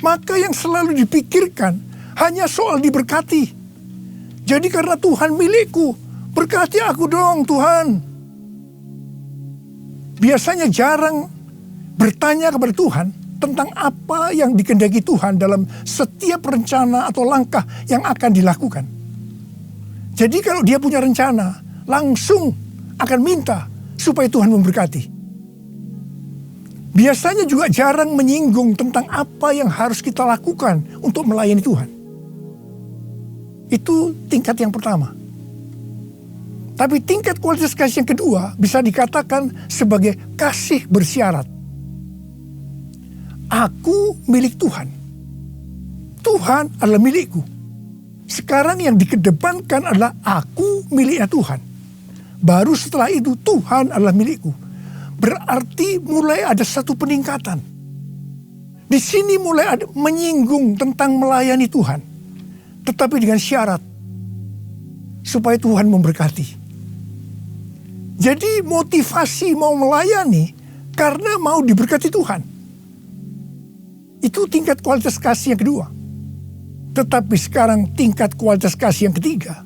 Maka yang selalu dipikirkan hanya soal diberkati. Jadi karena Tuhan milikku, berkati aku dong Tuhan. Biasanya jarang bertanya kepada Tuhan tentang apa yang dikehendaki Tuhan dalam setiap rencana atau langkah yang akan dilakukan. Jadi kalau dia punya rencana, langsung akan minta supaya Tuhan memberkati. Biasanya juga jarang menyinggung tentang apa yang harus kita lakukan untuk melayani Tuhan. Itu tingkat yang pertama. Tapi tingkat kualitas kasih yang kedua bisa dikatakan sebagai kasih bersyarat. Aku milik Tuhan. Tuhan adalah milikku. Sekarang yang dikedepankan adalah aku miliknya Tuhan. Baru setelah itu Tuhan adalah milikku. Berarti mulai ada satu peningkatan. Di sini mulai ada menyinggung tentang melayani Tuhan. Tetapi dengan syarat. Supaya Tuhan memberkati. Jadi motivasi mau melayani karena mau diberkati Tuhan. Itu tingkat kualitas kasih yang kedua. Tetapi sekarang tingkat kualitas kasih yang ketiga.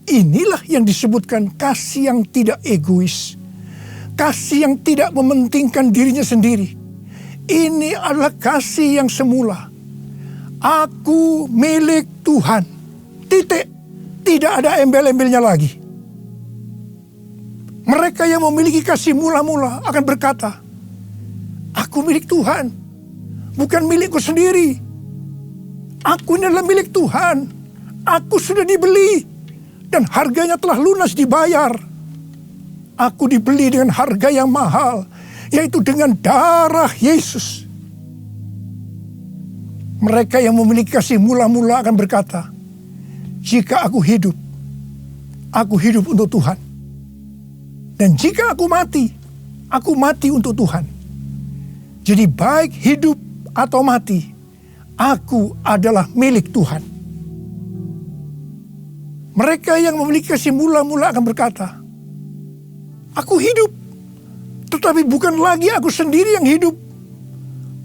Inilah yang disebutkan kasih yang tidak egois. Kasih yang tidak mementingkan dirinya sendiri. Ini adalah kasih yang semula. Aku milik Tuhan. Titik. Tidak ada embel-embelnya lagi. Mereka yang memiliki kasih mula-mula akan berkata, aku milik Tuhan, bukan milikku sendiri. Aku ini adalah milik Tuhan. Aku sudah dibeli dan harganya telah lunas dibayar. Aku dibeli dengan harga yang mahal, yaitu dengan darah Yesus. Mereka yang memiliki kasih mula-mula akan berkata, jika aku hidup untuk Tuhan. Dan jika aku mati untuk Tuhan. Jadi baik hidup atau mati, aku adalah milik Tuhan. Mereka yang memiliki kasih mula-mula akan berkata, aku hidup, tetapi bukan lagi aku sendiri yang hidup,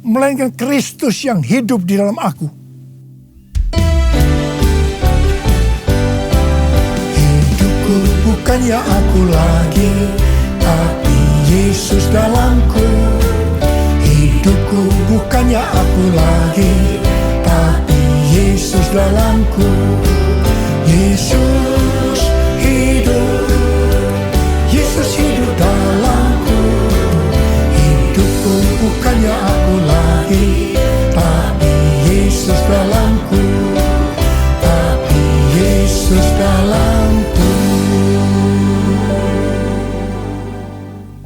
melainkan Kristus yang hidup di dalam aku. Hidupku bukannya aku lagi, tapi Yesus dalamku. Hidupku bukannya aku lagi, tapi Yesus dalamku. Yesus hidup, Yesus hidup dalamku. Hidupku bukannya aku lagi, tapi Yesus dalamku, tapi Yesus dalamku.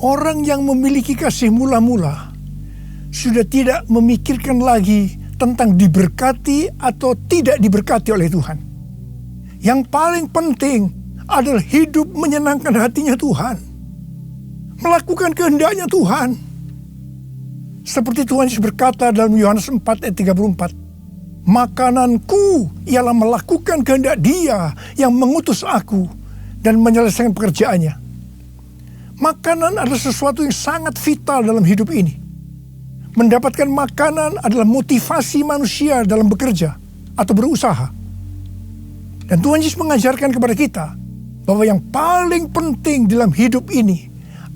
Orang yang memiliki kasih mula-mula sudah tidak memikirkan lagi tentang diberkati atau tidak diberkati oleh Tuhan. Yang paling penting adalah hidup menyenangkan hatinya Tuhan. Melakukan kehendaknya Tuhan. Seperti Tuhan Yesus berkata dalam Yohanes 4 ayat 34. Makananku ialah melakukan kehendak Dia yang mengutus aku dan menyelesaikan pekerjaannya. Makanan adalah sesuatu yang sangat vital dalam hidup ini. Mendapatkan makanan adalah motivasi manusia dalam bekerja atau berusaha. Dan Tuhan Yesus mengajarkan kepada kita bahwa yang paling penting dalam hidup ini,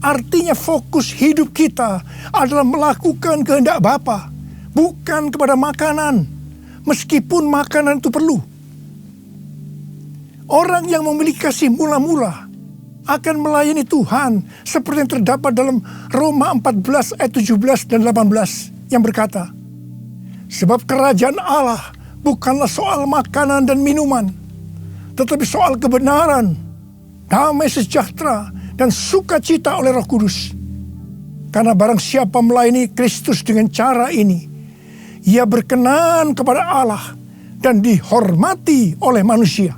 artinya fokus hidup kita adalah melakukan kehendak Bapa, bukan kepada makanan, meskipun makanan itu perlu. Orang yang memiliki kasih mula-mula akan melayani Tuhan seperti yang terdapat dalam Roma 14 ayat 17 dan 18 yang berkata, sebab kerajaan Allah bukanlah soal makanan dan minuman, tetapi soal kebenaran, damai sejahtera, dan sukacita oleh Roh Kudus. Karena barang siapa melayani Kristus dengan cara ini, ia berkenan kepada Allah dan dihormati oleh manusia.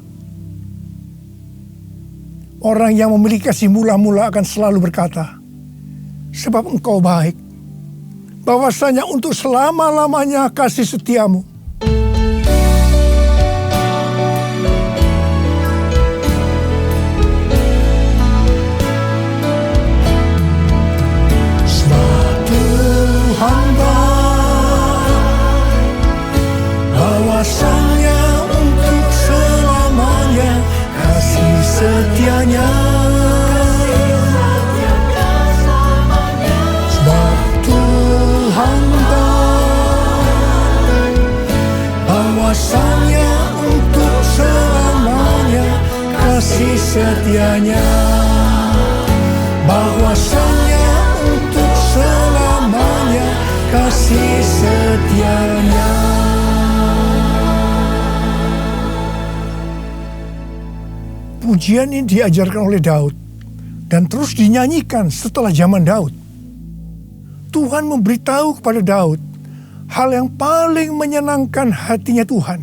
Orang yang memiliki kasih mula-mula akan selalu berkata, sebab engkau baik, bahwasanya untuk selama-lamanya kasih setiamu. Suatu hamba, bahwasanya untuk selamanya kasih setianya. Sebab Tuhan bahwasanya untuk selamanya kasih setianya. Bahwasanya untuk selamanya kasih setianya. Pujian ini diajarkan oleh Daud dan terus dinyanyikan setelah zaman Daud. Tuhan memberitahu kepada Daud hal yang paling menyenangkan hatinya Tuhan,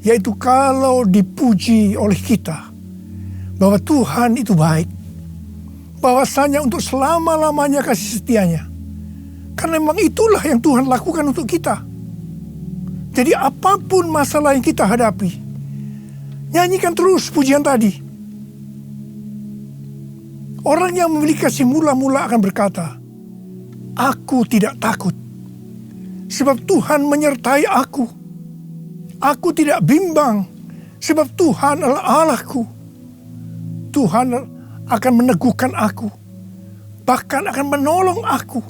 yaitu kalau dipuji oleh kita, bahwa Tuhan itu baik, bahwasanya untuk selama-lamanya kasih setianya. Karena memang itulah yang Tuhan lakukan untuk kita. Jadi apapun masalah yang kita hadapi, nyanyikan terus pujian tadi. Orang yang memiliki kasih mula-mula akan berkata, aku tidak takut, sebab Tuhan menyertai aku. Aku tidak bimbang, sebab Tuhan adalah Allahku. Tuhan akan meneguhkan aku, bahkan akan menolong aku.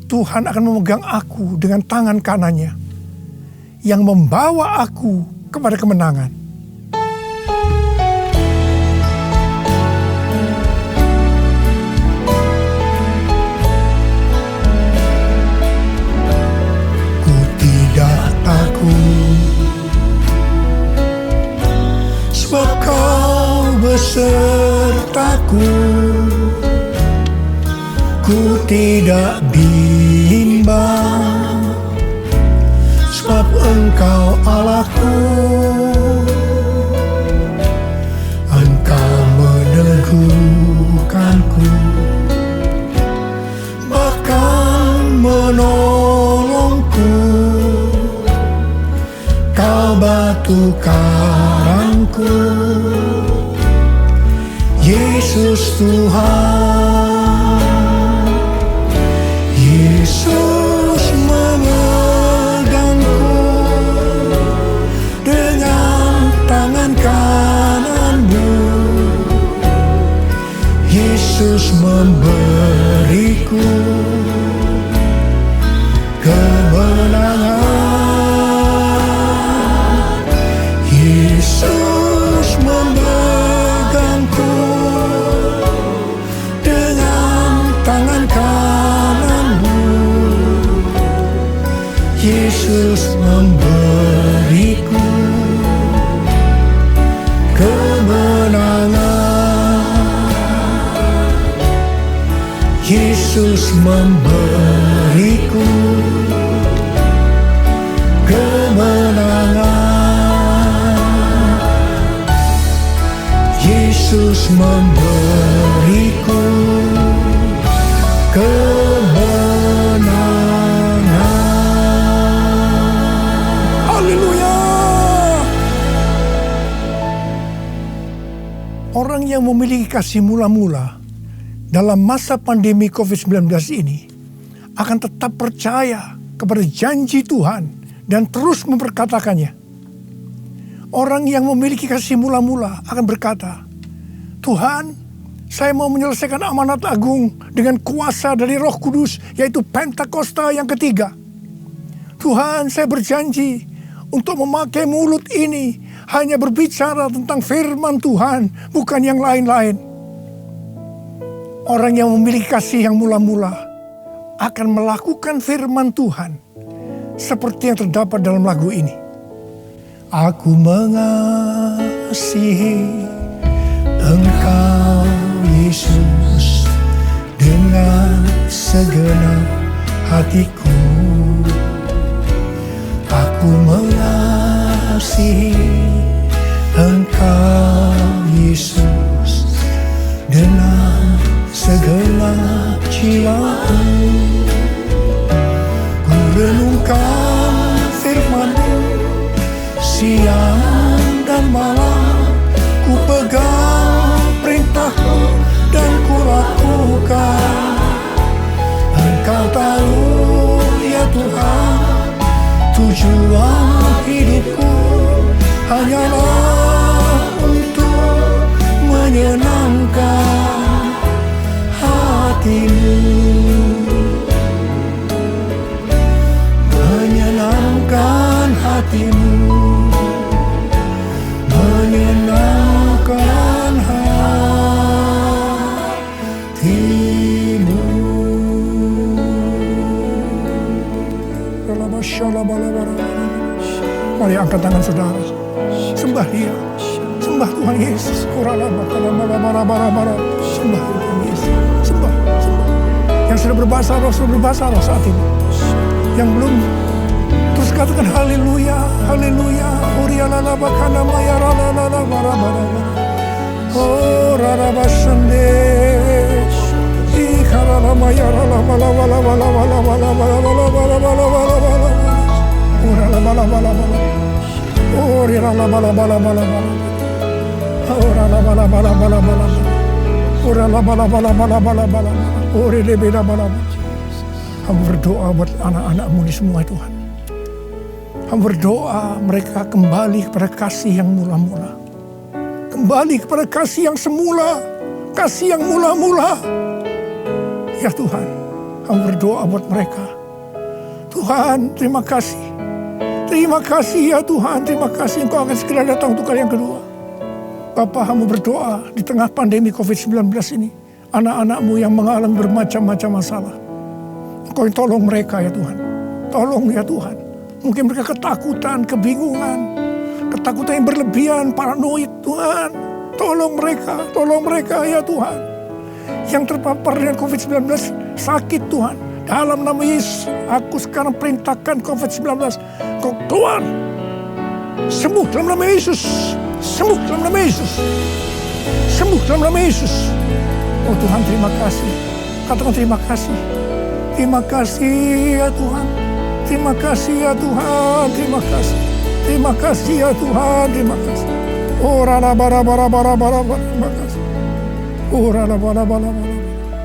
Tuhan akan memegang aku dengan tangan kanannya. yang membawa aku kepada kemenangan. Ku tidak takut, sebab Kau besertaku. Ku tidak bimbang, sebab Engkau Allahku. Engkau meneguhkanku, bahkan menolongku. Kau batu karangku, Yesus Tuhan. Yesus memegangku dengan tangan kanan-Mu. Yesus memberiku kemenangan. Yesus memegangku dengan tangan kanan-Mu. Yesus memberiku kemenangan. Yesus memberiku kemenangan. Yesus memberiku kemenangan. Haleluya. Orang yang memiliki kasih mula-mula dalam masa pandemi COVID-19 ini akan tetap percaya kepada janji Tuhan dan terus memperkatakannya. Orang yang memiliki kasih mula-mula akan berkata, Tuhan, saya mau menyelesaikan amanat agung dengan kuasa dari Roh Kudus, yaitu Pentakosta yang ketiga. Tuhan, saya berjanji untuk memakai mulut ini hanya berbicara tentang firman Tuhan, bukan yang lain-lain. Orang yang memiliki kasih yang mula-mula akan melakukan firman Tuhan seperti yang terdapat dalam lagu ini. Aku mengasihi Engkau Yesus dengan segenap hatiku. Aku mengasihi Engkau Yesus dengan segenap jiwaku. Ku renungkan firman-Mu siang dan malam, ku pegang perintah-Mu dan ku lakukan. Engkau tahu ya Tuhan, tujuan hidupku hanyalah untuk menyenangkan hati-Mu. Menyenangkan hati-Mu, menyenangkan hati-Mu. Mari angkat tangan saudara, sembah Dia, sembah Tuhan Yesus. Sembah Tuhan Yesus, sembah. Yang sudah berbahasa roh, saat ini. Yang belum, terus katakan haleluya, haleluya. Urialala bakana maya ralala barabara. Oh rarabasande. Ikarala maya rala bala bala bala bala bala bala bala bala bala bala. Urala bala bala bala. Urirala bala bala bala bala. Urala bala bala bala bala. Urala bala bala bala bala bala. Urile beda bala bala. Hamba berdoa buat anak-anak-Mu ini semua Tuhan. Hamba berdoa mereka kembali kepada kasih yang mula-mula. Kembali kepada kasih yang semula. Kasih yang mula-mula. Ya Tuhan, hamba berdoa buat mereka. Tuhan, terima kasih. Terima kasih ya Tuhan, terima kasih Engkau akan segera datang untuk kali yang kedua. Bapa, hamba berdoa di tengah pandemi COVID-19 ini, anak-anak-Mu yang mengalami bermacam-macam masalah. Engkau yang tolong mereka ya Tuhan. Tolong ya Tuhan. Mungkin mereka ketakutan, kebingungan, ketakutan yang berlebihan, paranoid Tuhan. Tolong mereka ya Tuhan. Yang terpapar dengan COVID-19 sakit Tuhan. Dalam nama Yesus, aku sekarang perintahkan COVID-19. Kau keluar. Sembuh dalam nama Yesus. Sembuh dalam nama Yesus. Sembuh dalam nama Yesus. Oh Tuhan, terima kasih. Katakan terima kasih. Terima kasih ya Tuhan. Terima kasih ya Tuhan. Terima kasih. Terima kasih ya Tuhan. Terima kasih. Oh rala bara bara bara bara. Terima kasih. Oh rala bara bara bara.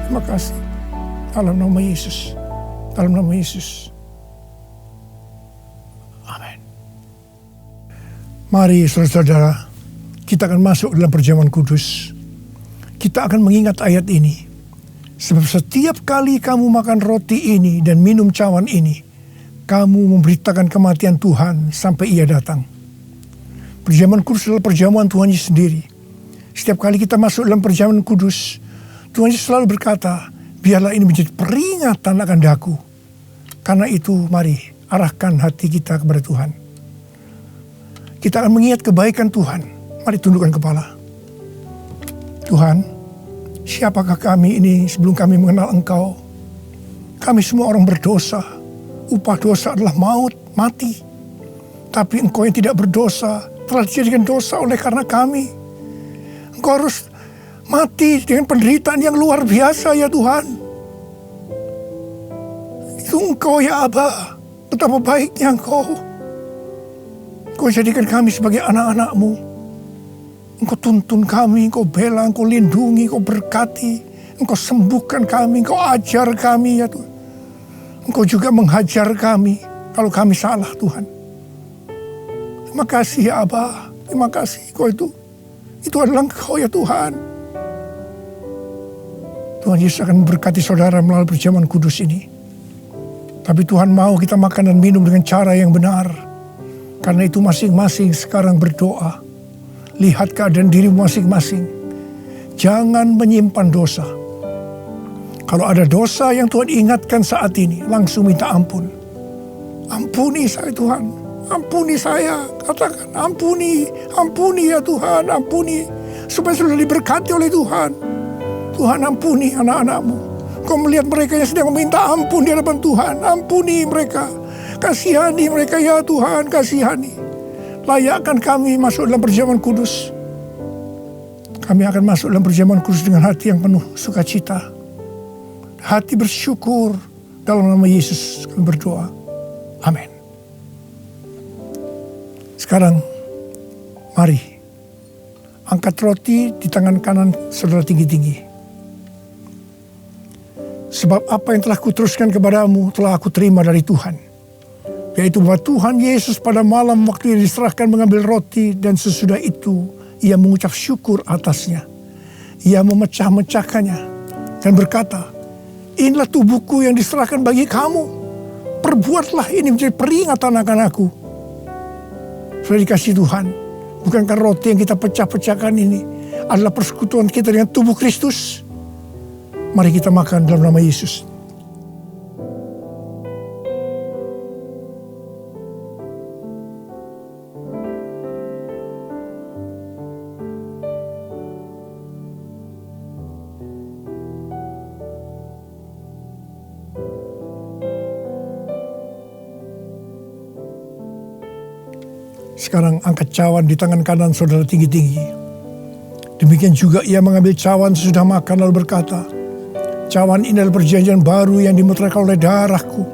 Terima kasih. Dalam nama Yesus. Dalam nama Yesus. Amin. Mari saudara-saudara, kita akan masuk dalam perjamuan kudus. Kita akan mengingat ayat ini. Sebab setiap kali kamu makan roti ini dan minum cawan ini, kamu memberitakan kematian Tuhan sampai Ia datang. Perjamuan kudus adalah perjamuan Tuhan Yesus sendiri. Setiap kali kita masuk dalam perjamuan kudus, Tuhan Yesus selalu berkata, biarlah ini menjadi peringatan akan daku. Karena itu mari arahkan hati kita kepada Tuhan. Kita akan mengingat kebaikan Tuhan. Mari tundukkan kepala. Tuhan, siapakah kami ini sebelum kami mengenal Engkau? Kami semua orang berdosa. Upah dosa adalah maut, mati. Tapi Engkau yang tidak berdosa telah dijadikan dosa oleh karena kami. Engkau harus mati dengan penderitaan yang luar biasa ya Tuhan. Itu Engkau ya Aba. Betapa baiknya Engkau. Engkau jadikan kami sebagai anak-anak-Mu. Engkau tuntun kami, Engkau bela, Engkau lindungi, Engkau berkati. Engkau sembuhkan kami, Engkau ajar kami ya Tuhan. Engkau juga menghajar kami kalau kami salah Tuhan. Terima kasih ya Aba. Terima kasih Engkau itu adalah Engkau ya Tuhan. Tuhan Yesus akan memberkati saudara melalui perjamuan kudus ini. Tapi Tuhan mau kita makan dan minum dengan cara yang benar. Karena itu masing-masing sekarang berdoa. Lihat keadaan dirimu masing-masing. Jangan menyimpan dosa. Kalau ada dosa yang Tuhan ingatkan saat ini, langsung minta ampun. Ampuni saya Tuhan. Ampuni saya. Katakan ampuni. Ampuni ya Tuhan. Ampuni. Supaya sudah diberkati oleh Tuhan. Tuhan ampuni anak-anak-Mu. Kau melihat mereka yang sedang meminta ampun di hadapan Tuhan. Ampuni mereka. Kasihani mereka ya Tuhan. Kasihani. Layakkan kami masuk dalam perjamuan kudus. Kami akan masuk dalam perjamuan kudus dengan hati yang penuh sukacita. Hati bersyukur. Dalam nama Yesus kami berdoa. Amin. Sekarang, mari. Angkat roti di tangan kanan saudara tinggi-tinggi. Sebab apa yang telah kuteruskan kepadamu telah aku terima dari Tuhan. Yaitu bahwa Tuhan Yesus pada malam waktu ia diserahkan mengambil roti dan sesudah itu ia mengucap syukur atasnya. Ia memecah-mecahkannya dan berkata, inilah tubuhku yang diserahkan bagi kamu. Perbuatlah ini menjadi peringatan akan aku. Sudah dikasih Tuhan, bukankah roti yang kita pecah-pecahkan ini adalah persekutuan kita dengan tubuh Kristus? Mari kita makan dalam nama Yesus. Sekarang angkat cawan di tangan kanan saudara tinggi-tinggi. Demikian juga ia mengambil cawan sesudah makan lalu berkata, cawan ini adalah perjanjian baru yang dimeteraikan oleh darahku.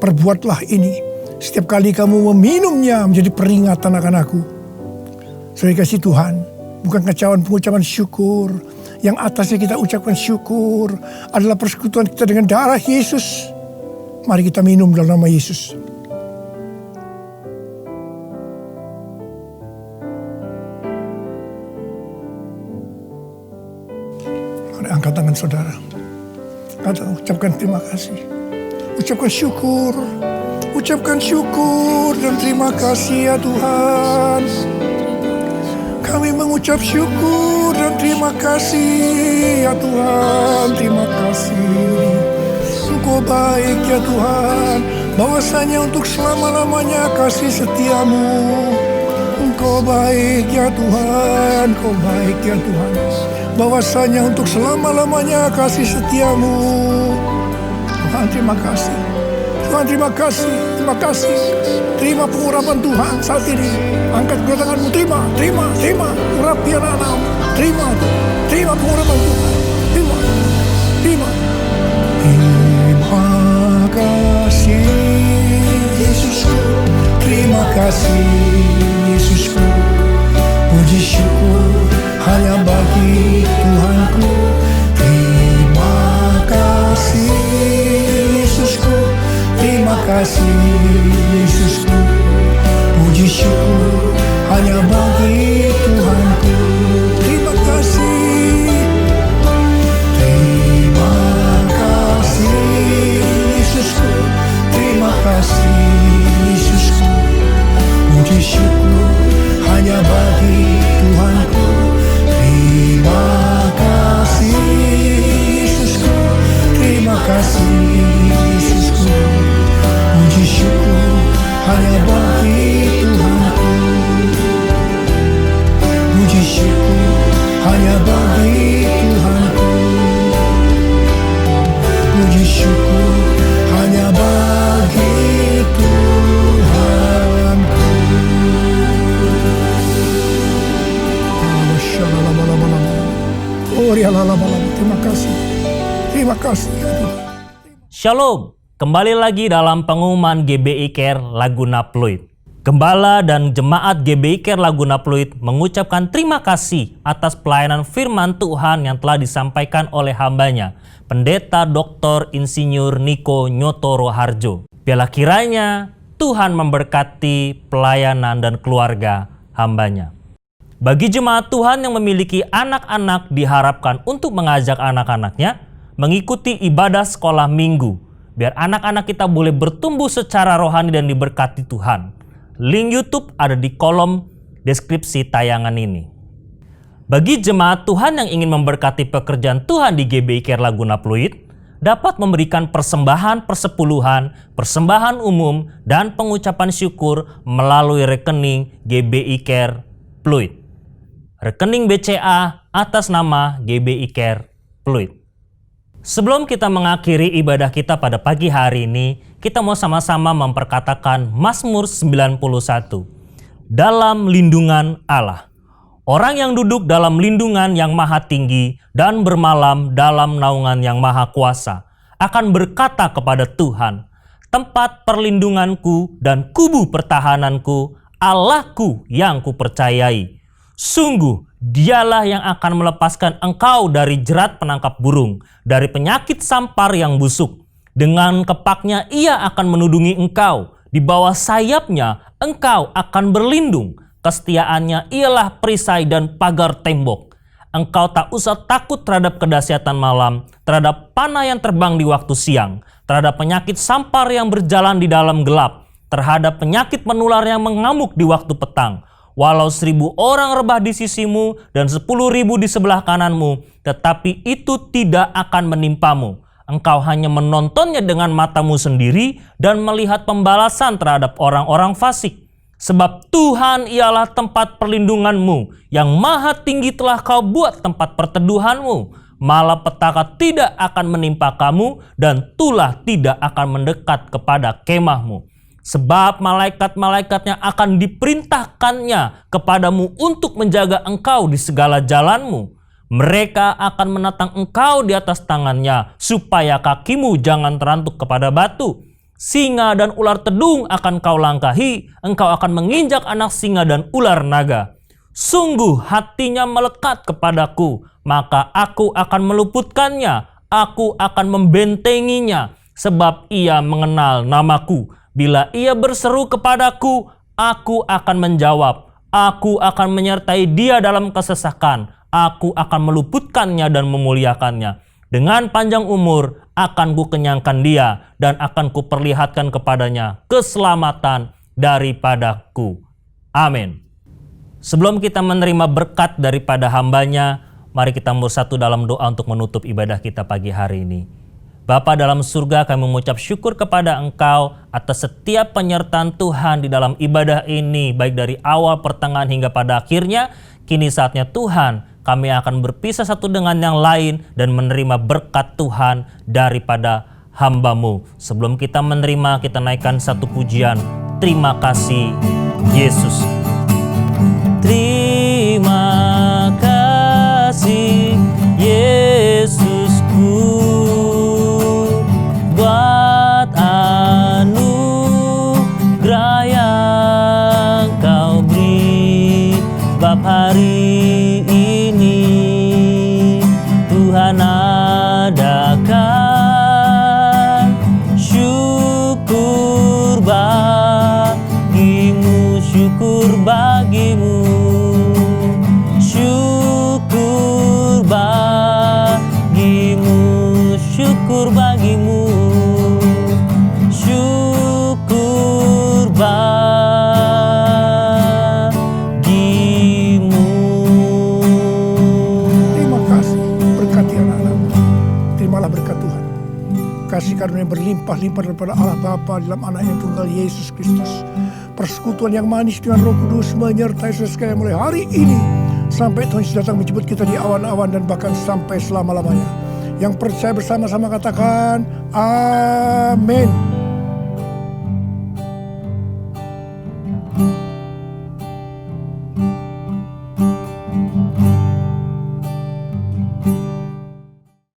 Perbuatlah ini setiap kali kamu meminumnya menjadi peringatan akan aku. Saudara kasih Tuhan, bukankah cawan pengucapan syukur yang atasnya kita ucapkan syukur adalah persekutuan kita dengan darah Yesus? Mari kita minum dalam nama Yesus. Angkat tangan saudara. Ucapkan terima kasih. Ucapkan syukur. mengucapkan syukur dan terima kasih ya Tuhan. Kami mengucap syukur dan terima kasih ya Tuhan. Terima kasih. Engkau baik ya Tuhan. Bahwasanya untuk selama-lamanya kasih setiamu. Engkau baik ya Tuhan. Engkau baik ya Tuhan. Bahwasanya untuk selama-lamanya kasih setiamu. Tuhan terima kasih. Tuhan terima kasih. Terima kasih. Terima pengurapan Tuhan saat ini. Angkat kedua tanganmu. Terima. Urapi anak-anakmu. Terima pengurapan Tuhan. Terima kasih Yesusku. Terima kasih Yesusku. Puji syukur hanya bagi Tuhanku. Terima kasih Yesusku. Terima kasih Yesusku. Puji syukur hanya bagi Tuhanku. Terima kasih. Terima kasih Yesusku. Terima kasih Yesusku. Puji syukur hanya bagi Tuhanku. Terima kasih Yesusku. Terima kasih Yesusku. Puji syukur hanya bagi Tuhanku. Puji syukur hanya bagi Tuhanku. Puji syukur hanya bagi Tuhanku. Terima kasih. Terima kasih. Shalom, kembali lagi dalam pengumuman GBI Care Laguna Pluit. Gembala dan jemaat GBI Care Laguna Pluit mengucapkan terima kasih atas pelayanan firman Tuhan yang telah disampaikan oleh hambanya, Pendeta Dr. Insinyur Niko Nyotoro Harjo. Biarlah kiranya Tuhan memberkati pelayanan dan keluarga hambanya. Bagi jemaat Tuhan yang memiliki anak-anak, diharapkan untuk mengajak anak-anaknya mengikuti ibadah sekolah minggu, biar anak-anak kita boleh bertumbuh secara rohani dan diberkati Tuhan. Link YouTube ada di kolom deskripsi tayangan ini. Bagi jemaat Tuhan yang ingin memberkati pekerjaan Tuhan di GBI Care Laguna Pluit, dapat memberikan persembahan persepuluhan, persembahan umum, dan pengucapan syukur melalui rekening GBI Care Pluit. Rekening BCA atas nama GBI Care Pluit. Sebelum kita mengakhiri ibadah kita pada pagi hari ini, kita mau sama-sama memperkatakan Mazmur 91. Dalam lindungan Allah. Orang yang duduk dalam lindungan yang maha tinggi dan bermalam dalam naungan yang maha kuasa akan berkata kepada Tuhan, tempat perlindunganku dan kubu pertahananku, Allahku yang kupercayai. Sungguh, dialah yang akan melepaskan engkau dari jerat penangkap burung, dari penyakit sampar yang busuk. Dengan kepaknya ia akan menudungi engkau, di bawah sayapnya engkau akan berlindung. Kesetiaannya ialah perisai dan pagar tembok. Engkau tak usah takut terhadap kedahsyatan malam, terhadap panah yang terbang di waktu siang, terhadap penyakit sampar yang berjalan di dalam gelap, terhadap penyakit menular yang mengamuk di waktu petang. Walau 1.000 orang rebah di sisimu dan 10.000 di sebelah kananmu, tetapi itu tidak akan menimpamu. Engkau hanya menontonnya dengan matamu sendiri dan melihat pembalasan terhadap orang-orang fasik. Sebab Tuhan ialah tempat perlindunganmu, yang maha tinggi telah kau buat tempat perteduhanmu. Malapetaka tidak akan menimpa kamu dan tulah tidak akan mendekat kepada kemahmu. Sebab malaikat-malaikatnya akan diperintahkannya kepadamu untuk menjaga engkau di segala jalanmu. Mereka akan menatang engkau di atas tangannya, supaya kakimu jangan terantuk kepada batu. Singa dan ular tedung akan kau langkahi, engkau akan menginjak anak singa dan ular naga. Sungguh hatinya melekat kepadaku, maka aku akan meluputkannya, aku akan membentenginya, sebab ia mengenal namaku. Bila ia berseru kepadaku, aku akan menjawab. Aku akan menyertai dia dalam kesesakan. Aku akan meluputkannya dan memuliakannya. Dengan panjang umur akan kukenyangkan dia dan akan kuperlihatkan kepadanya keselamatan daripadaku. Amin. Sebelum kita menerima berkat daripada hambanya, mari kita bersatu dalam doa untuk menutup ibadah kita pagi hari ini. Bapa dalam surga, kami mengucap syukur kepada Engkau atas setiap penyertaan Tuhan di dalam ibadah ini, baik dari awal, pertengahan, hingga pada akhirnya. Kini saatnya Tuhan, kami akan berpisah satu dengan yang lain dan menerima berkat Tuhan daripada hamba-Mu. Sebelum kita menerima, kita naikkan satu pujian. Terima kasih Yesus. Terima kasih Yesusku, buat anugerah yang Kau beri. Bab hari ini Tuhan adakan syukur bagimu, syukur bagimu, syukur bagimu, syukur bagimu, syukur bagimu. Terima kasih, berkati anak-anakmu. Terimalah berkat Tuhan. Kasih karunia berlimpah-limpah daripada Allah Bapa dalam anaknya tunggal Yesus Kristus. Persekutuan yang manis dengan Roh Kudus menyertai saudara sekalian mulai hari ini sampai Tuhan Yesus datang menjemput kita di awan-awan dan bahkan sampai selama-lamanya. Yang percaya bersama-sama katakan amin.